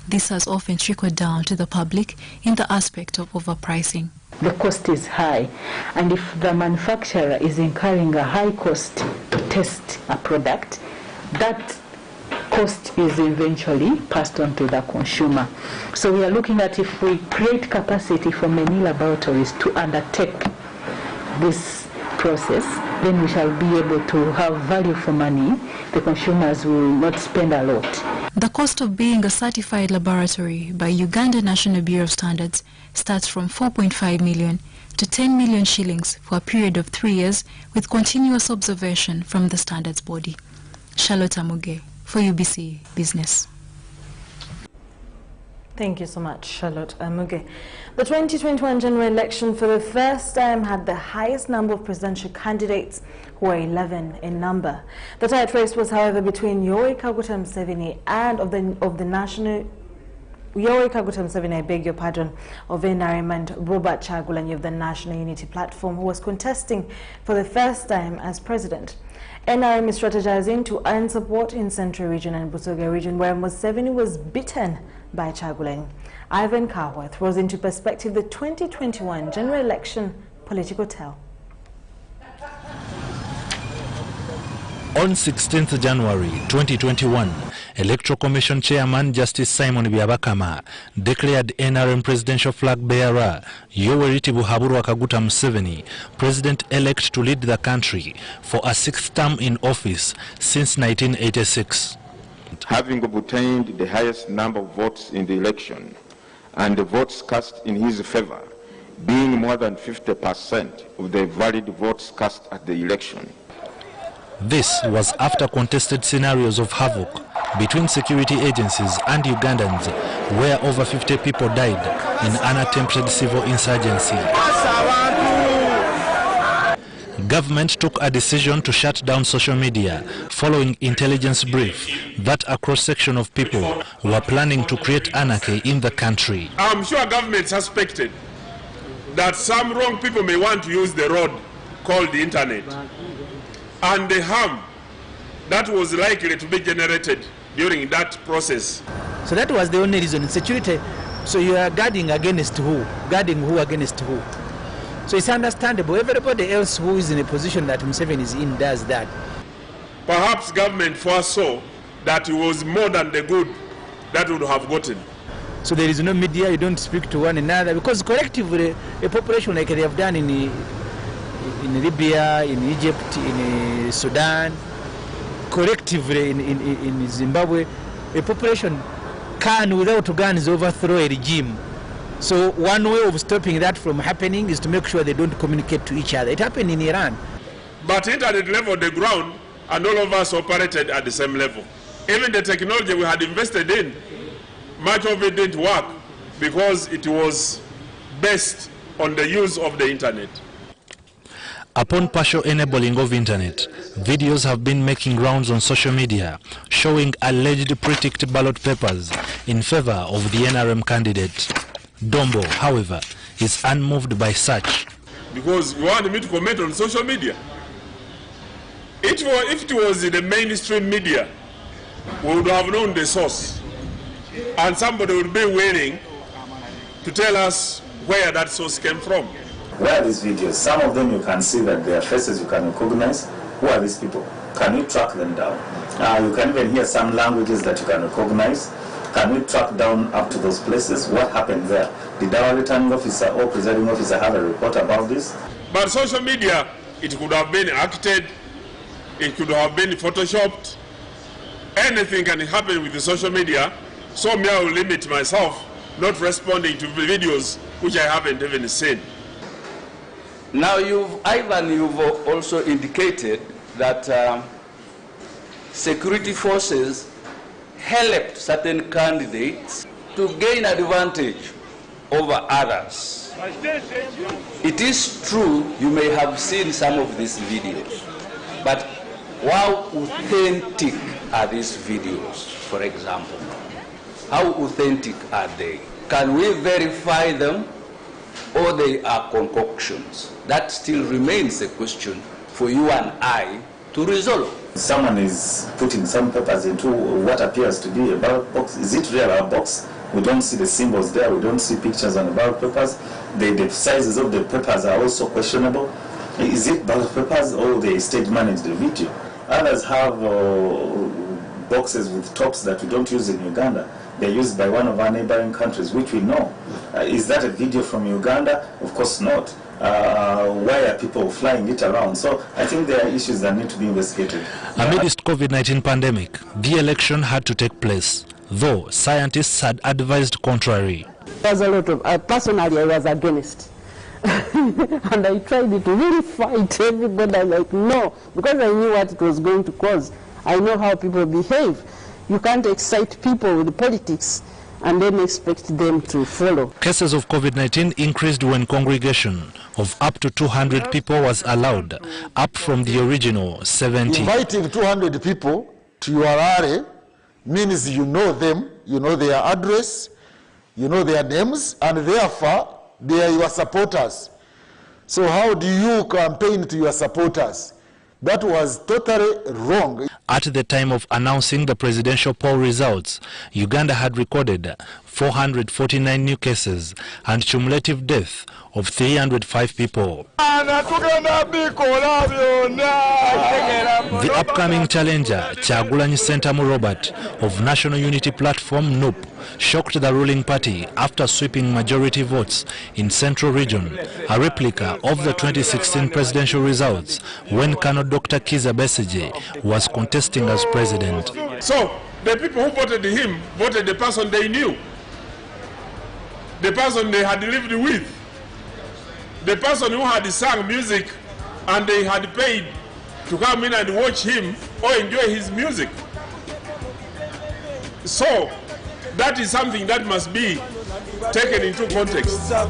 This has often trickled down to the public in the aspect of overpricing. The cost is high, and if the manufacturer is incurring a high cost to test a product, that cost is eventually passed on to the consumer. So we are looking at if we create capacity for many laboratories to undertake this process, then we shall be able to have value for money. The consumers will not spend a lot. The cost of being a certified laboratory by Uganda National Bureau of Standards starts from 4.5 million to 10 million shillings for a period of 3 years with continuous observation from the standards body. Charlotte Amuge for UBC Business. Thank you so much, Charlotte Amuge. The 2021 general election for the first time had the highest number of presidential candidates, who were 11 in number. The tight race was, however, between Yoweri Kaguta Museveni and of the national Yoweri Kaguta Museveni, I beg your pardon, of NRM, and Robert Chagulanyi of the National Unity Platform, who was contesting for the first time as president. NRM is strategizing to earn support in Central Region and Busoga Region, where Museveni was beaten by Chagulanyi. Ivan Kahwa throws into perspective the 2021 general election political tale. On 16th January 2021, Electoral Commission Chairman Justice Simon Byabakama declared NRM presidential flag bearer Yoweri Tibuhaburwa Kaguta Museveni president-elect to lead the country for a 6th term in office since 1986. Having obtained the highest number of votes in the election and the votes cast in his favor being more than 50% of the valid votes cast at the election. This was after contested scenarios of havoc between security agencies and Ugandans, where over 50 people died in unattempted civil insurgency. government took a decision to shut down social media following intelligence brief that a cross-section of people were planning to create anarchy in the country. I'm sure government suspected that some wrong people may want to use the road called the internet, and the harm that was likely to be generated during that process. So that was the only reason. Security, so you are guarding against who? Guarding who against who? So it's understandable. Everybody else who is in a position that Museveni is in does that. Perhaps government foresaw that it was more than the good that would have gotten. So there is no media, you don't speak to one another, because collectively, a population like they have done in Libya, in Egypt, in Sudan, collectively in Zimbabwe, a population can, without guns, overthrow a regime. So one way of stopping that from happening is to make sure they don't communicate to each other. It happened in Iran. But internet level, the ground, and all of us operated at the same level. Even the technology we had invested in, much of it didn't work because it was based on the use of the internet. Upon partial enabling of internet, videos have been making rounds on social media showing alleged pre-ticked ballot papers in favor of the NRM candidate. Dombo, however, is unmoved by such. Because you want me to comment on social media? If it was in the mainstream media, we would have known the source. And somebody would be willing to tell us where that source came from. Where are these videos? Some of them you can see that their faces you can recognize. Who are these people? Can you track them down? You can even hear some languages that you can recognize. Can we track down up to those places? What happened there? Did our returning officer or presiding officer have a report about this? But social media, it could have been acted, it could have been photoshopped. Anything can happen with the social media, so me I will limit myself not responding to videos which I haven't even seen. Now you've also indicated that security forces helped certain candidates to gain advantage over others. It is true you may have seen some of these videos, but how authentic are these videos, for example? How authentic are they? Can we verify them, or they are concoctions? That still remains a question for you and I to resolve. Someone is putting some papers into what appears to be a ballot box. Is it really a box? We don't see the symbols there. We don't see pictures on the ballot papers. The sizes of the papers are also questionable. Is it ballot papers or they stage managed the video? Others have boxes with tops that we don't use in Uganda. They're used by one of our neighboring countries, which we know. Is that a video from Uganda? Of course not. Why are people flying it around? So I think there are issues that need to be investigated. Amidst COVID-19 pandemic, the election had to take place, though scientists had advised contrary. There's a lot of, personally I was against. And I tried to really fight everybody. I'm like, no, because I knew what it was going to cause. I know how people behave. You can't excite people with politics and then expect them to follow. Cases of COVID-19 increased when congregation of up to 200 people was allowed, up from the original 70. Inviting 200 people to your rally means you know them, you know their address, you know their names, and therefore they are your supporters. So how do you campaign to your supporters? That was totally wrong. At the time of announcing the presidential poll results, Uganda had recorded 449 new cases and cumulative death of 305 people. The upcoming challenger, Kyagulanyi Sentamu Robert of National Unity Platform NUP, shocked the ruling party after sweeping majority votes in Central Region, a replica of the 2016 presidential results when Colonel Dr. Kiza Besigye was contesting as president. So the people who voted him voted the person they knew, the person they had lived with, the person who had sung music and they had paid to come in and watch him or enjoy his music. So That is something that must be taken into context. I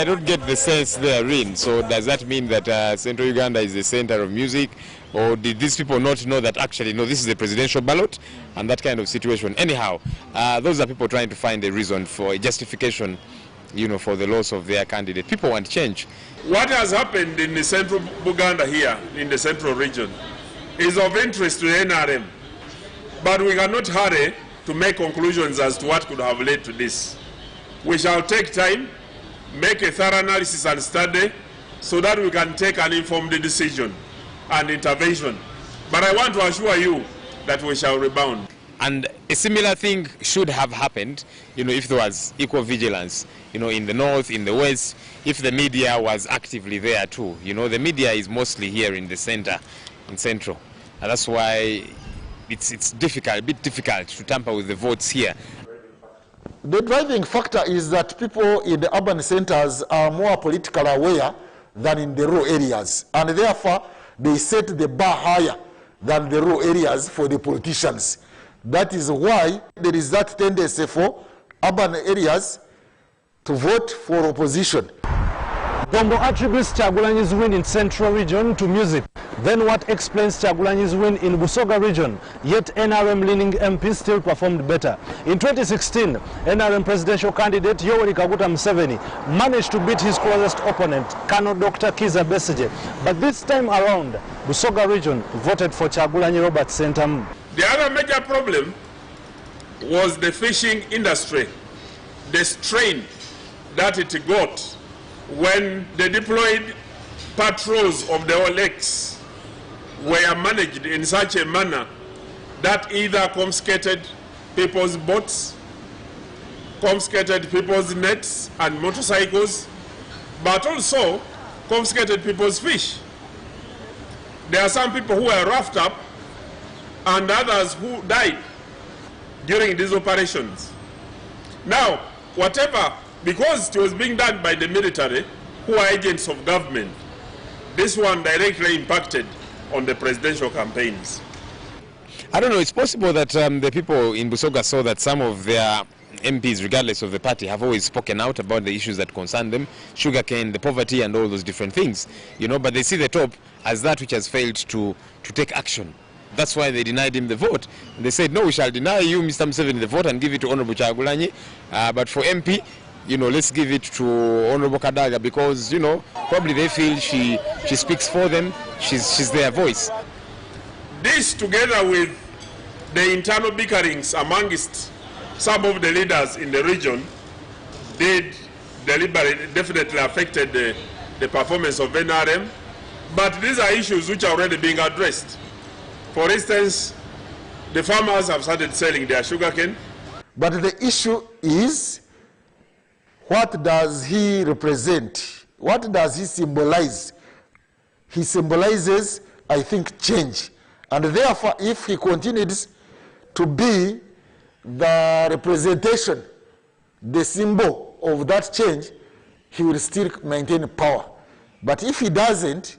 don't get the sense therein. So does that mean that Central Uganda is the center of music? Or did these people not know that actually, no, this is a presidential ballot and that kind of situation? Anyhow, those are people trying to find a reason for a justification, you know, for the loss of their candidate. People want change. What has happened in the central Buganda here, in the central region, is of interest to the NRM. But we cannot hurry to make conclusions as to what could have led to this. We shall take time, make a thorough analysis and study so that we can take an informed decision and intervention. But I want to assure you that we shall rebound. And a similar thing should have happened, you know, if there was equal vigilance, you know, in the north, in the west, if the media was actively there too. You know, the media is mostly here in the center, in central. And that's why it's difficult, a bit difficult to tamper with the votes here. The driving factor is that people in the urban centers are more politically aware than in the rural areas. And therefore, they set the bar higher than the rural areas for the politicians. That is why there is that tendency for urban areas to vote for opposition. Gombo attributes Kyagulanyi's win in Central Region to music. Then what explains Kyagulanyi's win in Busoga Region? Yet NRM-leaning MPs still performed better. In 2016, NRM presidential candidate Yoweri Kaguta Museveni managed to beat his closest opponent, Colonel Dr. Kiza Besigye. But this time around, Busoga Region voted for Kyagulanyi Robert Sentamu. The other major problem was the fishing industry, the strain that it got when the deployed patrols of the lakes were managed in such a manner that either confiscated people's boats, confiscated people's nets and motorcycles, but also confiscated people's fish. There are some people who were roughed up and others who died during these operations. Now, whatever, because it was being done by the military, who are agents of government, this one directly impacted on the presidential campaigns. I don't know, it's possible that the people in Busoga saw that some of their MPs, regardless of the party, have always spoken out about the issues that concern them, sugarcane, the poverty and all those different things, you know, but they see the top as that which has failed to take action. That's why they denied him the vote. They said, no, we shall deny you, Mr. Museveni, the vote and give it to Honorable Kyagulanyi, but for MP, you know, let's give it to Honorable Kadaga because, you know, probably they feel she speaks for them, she's their voice. This, together with the internal bickerings amongst some of the leaders in the region, did deliberately, definitely affected the performance of NRM. But these are issues which are already being addressed. For instance, the farmers have started selling their sugarcane. But the issue is, what does he represent? What does he symbolize? He symbolizes, I think, change. And therefore, if he continues to be the representation, the symbol of that change, he will still maintain power. But if he doesn't,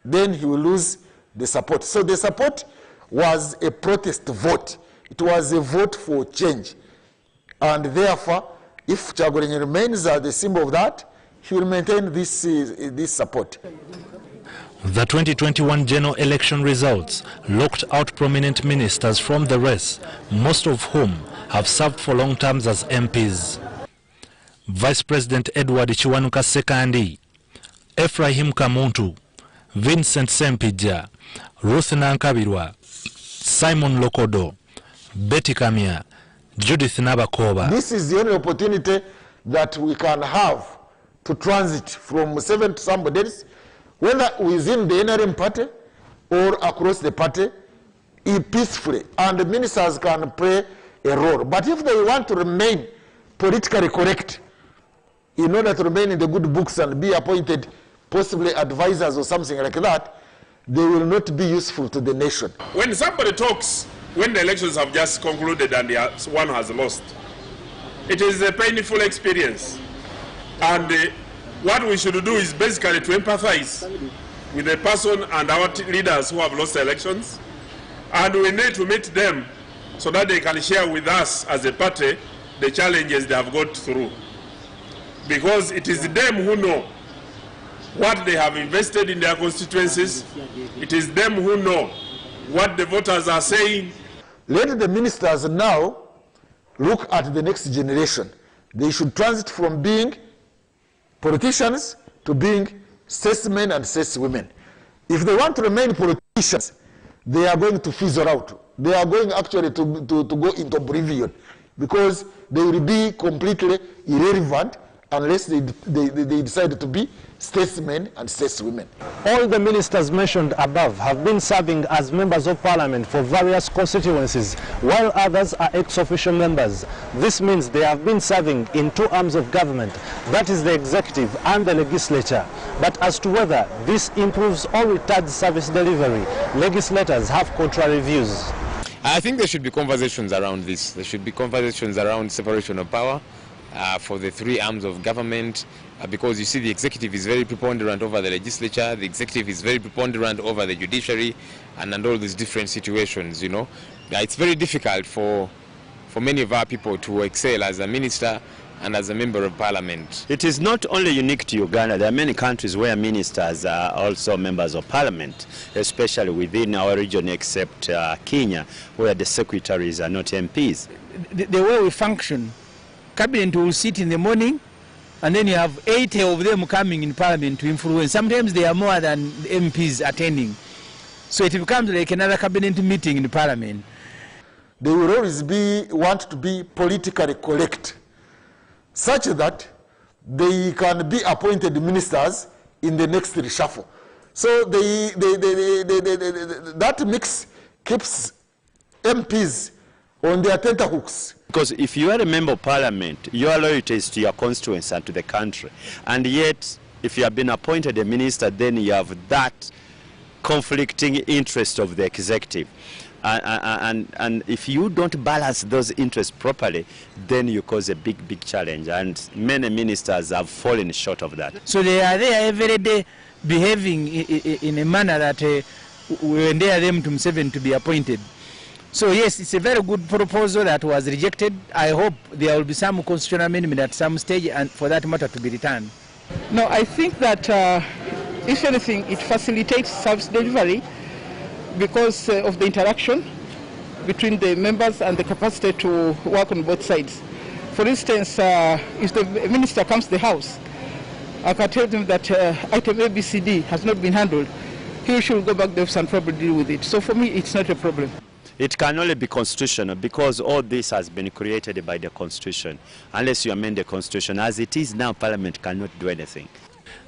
then he will lose the support. So the support was a protest vote. It was a vote for change. And therefore, if Kyagulanyi remains the symbol of that, he will maintain this support. The 2021 general election results locked out prominent ministers from the race, most of whom have served for long terms as MPs. Vice President Edward Kiwanuka Sekandi, Ephraim Kamuntu, Vincent Sempija, Ruth Nankabirwa, Simon Lokodo, Betty Kamia, Judith Nabakoba. This is the only opportunity that we can have to transit from 7 to somebody else, whether within the NRM party or across the party, peacefully, and the ministers can play a role. But if they want to remain politically correct, in order to remain in the good books and be appointed possibly advisors or something like that, they will not be useful to the nation. When somebody talks, when the elections have just concluded and one has lost, it is a painful experience. And what we should do is basically to empathize with the person and our leaders who have lost the elections. And we need to meet them so that they can share with us as a party the challenges they have got through. Because it is them who know what they have invested in their constituencies. It is them who know what the voters are saying. Let the ministers now look at the next generation. They should transit from being politicians to being statesmen and stateswomen. If they want to remain politicians, they are going to fizzle out. They are going actually to go into oblivion, because they will be completely irrelevant unless they decide to be statesmen and stateswomen. All the ministers mentioned above have been serving as members of parliament for various constituencies, while others are ex-officio members. This means they have been serving in two arms of government, that is the executive and the legislature. But as to whether this improves or retards service delivery, legislators have contrary views. I think there should be conversations around this. There should be conversations around separation of power for the three arms of government, because you see the executive is very preponderant over the legislature, the executive is very preponderant over the judiciary, and all these different situations, you know. It's very difficult for many of our people to excel as a minister and as a member of parliament. It is not only unique to Uganda. There are many countries where ministers are also members of parliament, especially within our region, except Kenya, where the secretaries are not MPs. The way we function, cabinet will sit in the morning, and then you have 80 of them coming in parliament to influence. Sometimes there are more than MPs attending. So it becomes like another cabinet meeting in parliament. They will always want to be politically correct, such that they can be appointed ministers in the next reshuffle. So that mix keeps MPs on their tenterhooks. Because if you are a member of parliament, your loyalty is to your constituents and to the country. And yet, if you have been appointed a minister, then you have that conflicting interest of the executive. And if you don't balance those interests properly, then you cause a big challenge. And many ministers have fallen short of that. So they are there every day behaving in a manner that we endear them to Museveni to be appointed. So yes, it's a very good proposal that was rejected. I hope there will be some constitutional amendment at some stage and for that matter to be returned. No, I think that if anything, it facilitates service delivery because of the interaction between the members and the capacity to work on both sides. For instance, if the minister comes to the House, I can tell them that item ABCD has not been handled. He should go back to the office and probably deal with it. So for me, it's not a problem. It can only be constitutional because all this has been created by the Constitution. Unless you amend the Constitution, as it is now, Parliament cannot do anything.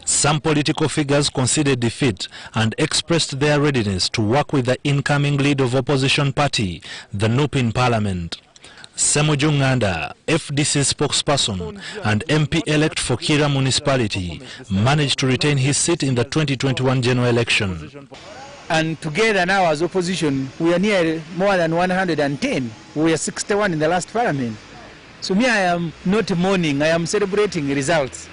Some political figures conceded defeat and expressed their readiness to work with the incoming lead of opposition party, the NUP in Parliament. Semuju Nganda, FDC spokesperson and MP-elect for Kira municipality, managed to retain his seat in the 2021 general election. And together now as opposition, we are near more than 110. We are 61 in the last parliament. So me, I am not mourning, I am celebrating results.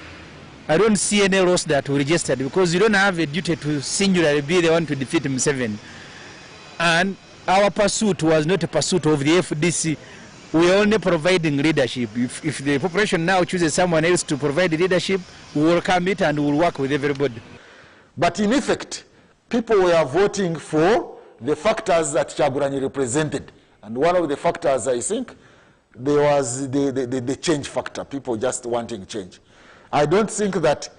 I don't see any loss that we registered because you don't have a duty to singularly be the one to defeat Museveni. And our pursuit was not a pursuit of the FDC. We are only providing leadership. If the population now chooses someone else to provide leadership, we will welcome it and we will work with everybody. But in effect, people were voting for the factors that Kyagulanyi represented. And one of the factors, I think, there was the change factor, people just wanting change. I don't think that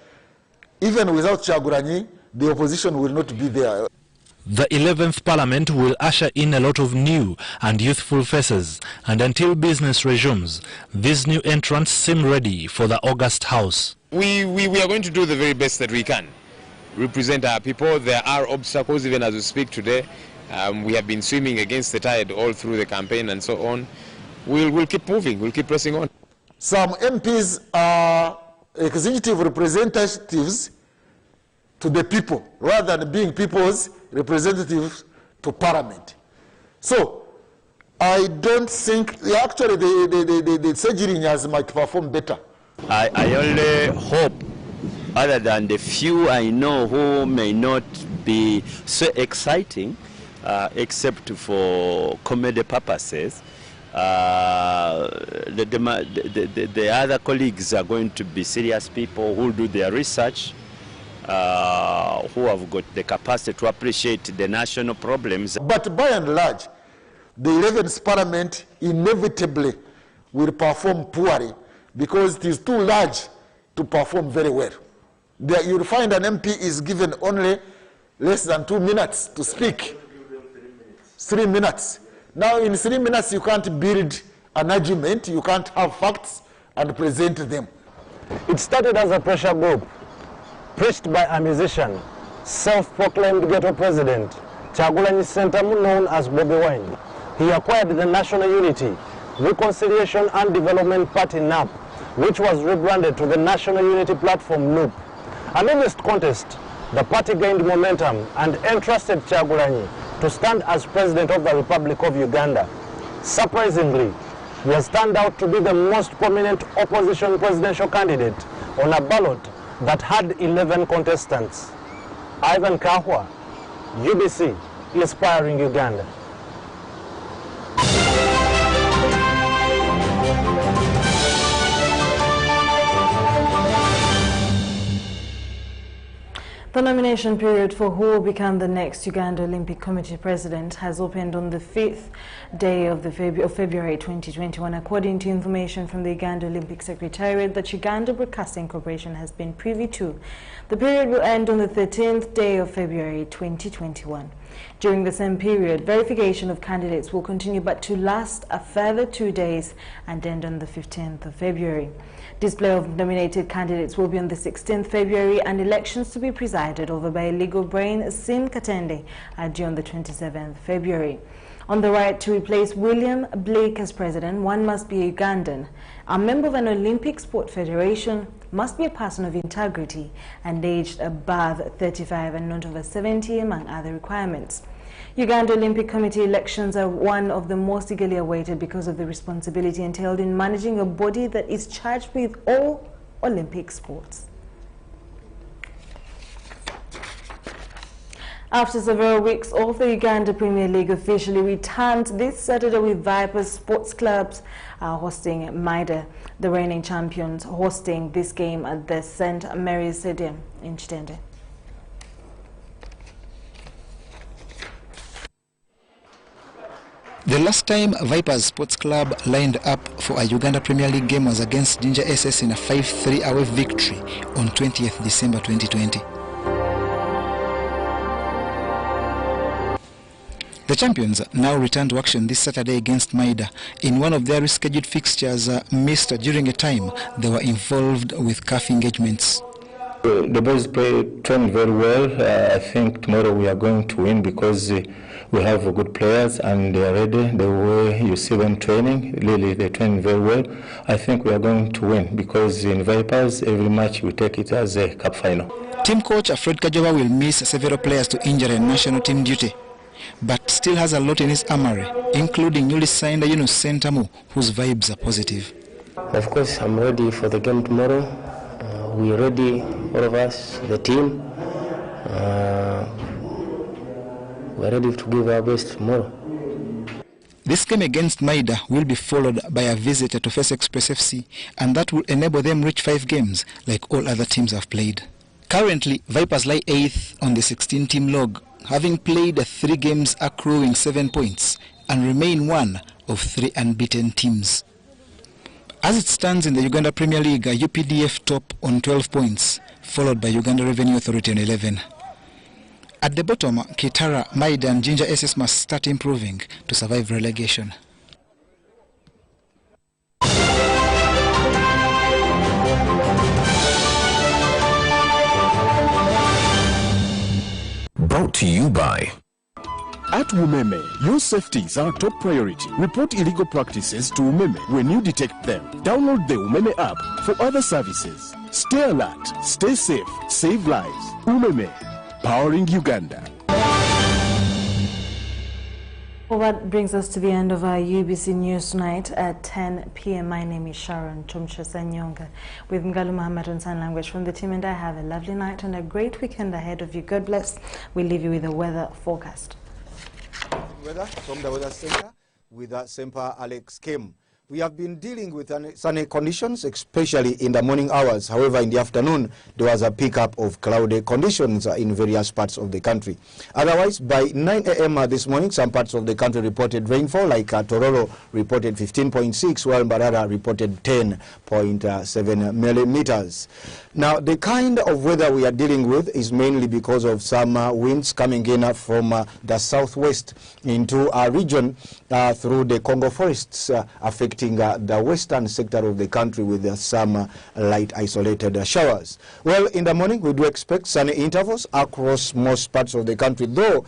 even without Kyagulanyi, the opposition will not be there. The 11th Parliament will usher in a lot of new and youthful faces, and until business resumes, these new entrants seem ready for the August House. We are going to do the very best that we can. Represent our people. There are obstacles even as we speak today. We have been swimming against the tide all through the campaign and so on. We'll keep moving, we'll keep pressing on. Some MPs are executive representatives to the people rather than being people's representatives to Parliament. So I don't think, actually the Sejirinyas might perform better. I only hope, other than the few I know who may not be so exciting, except for comedy purposes, the other colleagues are going to be serious people who do their research, who have got the capacity to appreciate the national problems. But by and large, the 11th Parliament inevitably will perform poorly because it is too large to perform very well. There, you'll find an MP is given only less than 2 minutes to speak. 3 minutes. Now in 3 minutes you can't build an argument, you can't have facts and present them. It started as a pressure group, preached by a musician, self-proclaimed ghetto president, Kyagulanyi Ssentamu, known as Bobi Wine. He acquired the National Unity, Reconciliation and Development Party NAP, which was rebranded to the National Unity Platform NUP. Amid this contest, the party gained momentum and entrusted Kyagulanyi to stand as president of the Republic of Uganda. Surprisingly, he has turned out to be the most prominent opposition presidential candidate on a ballot that had 11 contestants. Ivan Kahwa, UBC, Inspiring Uganda. The nomination period for who will become the next Uganda Olympic Committee president has opened on the 5th day of February 2021, according to information from the Uganda Olympic Secretariat that Uganda Broadcasting Corporation has been privy to. The period will end on the 13th day of February 2021. During the same period, verification of candidates will continue but to last a further 2 days and end on the 15th of February. Display of nominated candidates will be on the 16th February and elections to be presided over by legal brain Sim Katende are due on the 27th February. On the right to replace William Blake as president, one must be a Ugandan. A member of an Olympic Sport Federation must be a person of integrity and aged above 35 and not over 70, among other requirements. Uganda Olympic Committee elections are one of the most eagerly awaited because of the responsibility entailed in managing a body that is charged with all Olympic sports. After several weeks off, the Uganda Premier League officially returned this Saturday with Vipers Sports Clubs hosting Maida, the reigning champions, hosting this game at the St. Mary's Stadium in Chitende. The last time Vipers Sports Club lined up for a Uganda Premier League game was against Jinja SS in a 5-3 away victory on 20th December 2020. The champions now return to action this Saturday against Maida in one of their rescheduled fixtures missed during a time they were involved with CAF engagements. The boys trained very well. I think tomorrow we are going to win because we have good players and they are ready. The way you see them training, really they train very well. I think we are going to win because in Vipers, every match we take it as a cup final. Team coach Fred Kajoba will miss several players to injury and national team duty, but still has a lot in his armory, including newly signed Yunus Ssentamu, whose vibes are positive. Of course, I'm ready for the game tomorrow. We're ready, all of us, the team. We're ready to give our best tomorrow. This game against Maida will be followed by a visit to face Express FC, and that will enable them reach 5 games like all other teams have played. Currently, Vipers lie 8th on the 16-team log, having played 3 games accruing 7 points, and remain one of 3 unbeaten teams. As it stands in the Uganda Premier League, UPDF top on 12 points, followed by Uganda Revenue Authority on 11. At the bottom, Kitara, Maida and Jinja SS must start improving to survive relegation. Brought to you by At Umeme, your safety is our top priority. Report illegal practices to Umeme when you detect them. Download the Umeme app for other services. Stay alert, stay safe, save lives. Umeme, powering Uganda. Well, that brings us to the end of our UBC News Tonight at 10 p.m. My name is Sharon Chomchesanyonga with Mugalu Mohammed on Sign Language from the team, and I have a lovely night and a great weekend ahead of you. God bless. We leave you with a weather forecast. Weather from the Weather Center with Semper Alex Kim. We have been dealing with sunny conditions, especially in the morning hours. However, in the afternoon, there was a pickup of cloudy conditions in various parts of the country. Otherwise, by 9 a.m. This morning, some parts of the country reported rainfall, like Tororo reported 15.6, while Mbarara reported 10.7 millimeters. Now, the kind of weather we are dealing with is mainly because of some winds coming in from the southwest into our region through the Congo forests, affecting the western sector of the country with some light isolated showers. Well, in the morning, we do expect sunny intervals across most parts of the country, though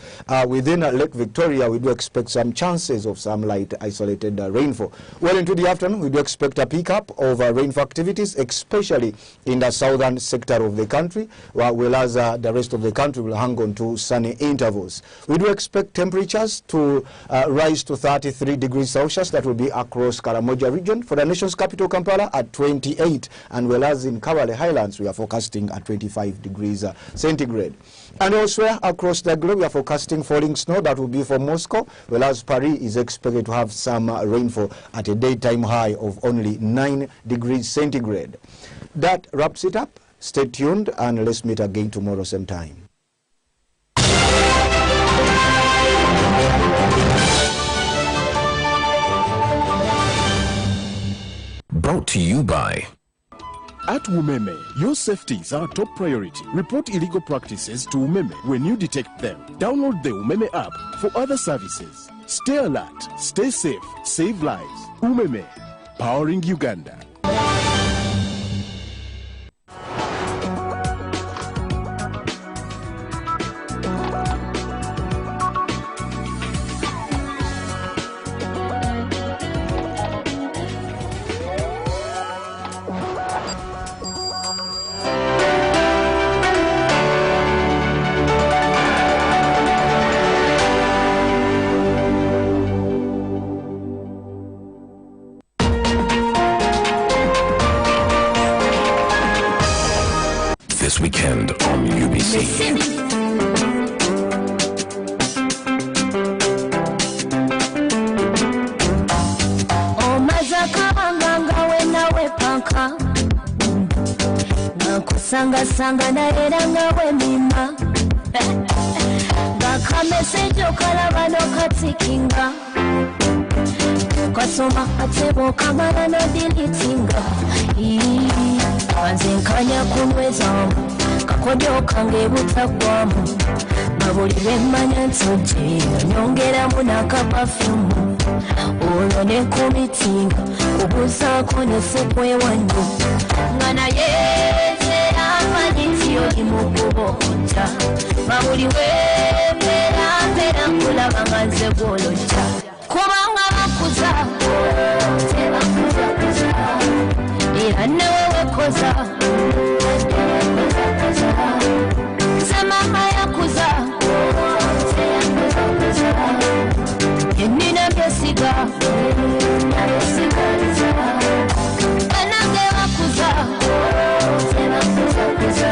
within Lake Victoria, we do expect some chances of some light isolated rainfall. Well, into the afternoon, we do expect a pickup of rainfall activities, especially in the southern sector of the country, whereas the rest of the country will hang on to sunny intervals. We do expect temperatures to rise to 33 degrees Celsius. That will be across Karamoja region. For the nation's capital, Kampala, at 28, and whereas in Kawale Highlands, we are forecasting at 25 degrees centigrade. And elsewhere across the globe, we are forecasting falling snow. That will be for Moscow, whereas Paris is expected to have some rainfall at a daytime high of only 9 degrees centigrade. That wraps it up. Stay tuned, and let's meet again tomorrow same time. Brought to you by At Umeme, your safety is our top priority. Report illegal practices to Umeme when you detect them. Download the Umeme app for other services. Stay alert, stay safe, save lives. Umeme, powering Uganda. Weekend on UBC. Sanga na eranga we mima Gaka message okalaba no katikinga Kasoma atebo kamana no deletinga Anze nkanya kunweza kakodyo kange butakwamu Mabulire manya nsoje nyongera munaka perfume Olwo ne kumitinga kubuzaako ne sekwe wanyo Ngana yeze amanyitio imukubo kunta Mabuli wemera kulaba nganze gwolojja Kubanga bakuza tebakuza era nawe wekoza Mama yakuza Yenina byesiga